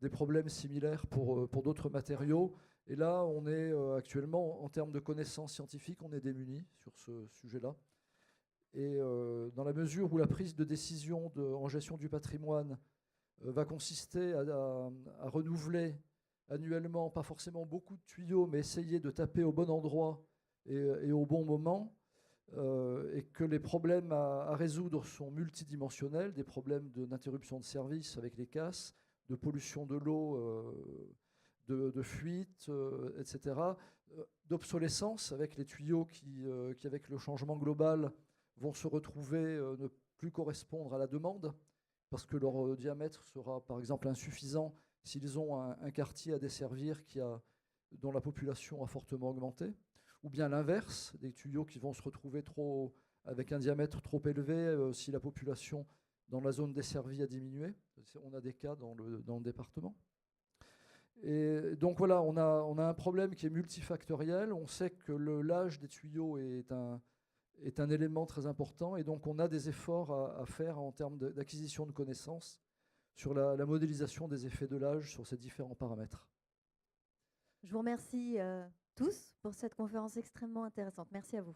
Speaker 2: des problèmes similaires pour d'autres matériaux. Et là, on est actuellement, en termes de connaissances scientifiques, on est démunis sur ce sujet-là. Et dans la mesure où la prise de décision en gestion du patrimoine va consister à renouveler annuellement, pas forcément beaucoup de tuyaux, mais essayer de taper au bon endroit et au bon moment, et que les problèmes à résoudre sont multidimensionnels, des problèmes d'interruption de service avec les casses, de pollution de l'eau, de fuite, etc., d'obsolescence avec les tuyaux qui, avec le changement global, vont se retrouver ne plus correspondre à la demande, parce que leur diamètre sera par exemple insuffisant s'ils ont un quartier à desservir dont la population a fortement augmenté, ou bien l'inverse, des tuyaux qui vont se retrouver avec un diamètre trop élevé si la population dans la zone desservie a diminué. On a des cas dans le département. Et donc voilà, on a un problème qui est multifactoriel. On sait que l'âge des tuyaux est un élément très important, et donc on a des efforts à faire en termes d'acquisition de connaissances sur la modélisation des effets de l'âge sur ces différents paramètres.
Speaker 1: Je vous remercie tous pour cette conférence extrêmement intéressante. Merci à vous.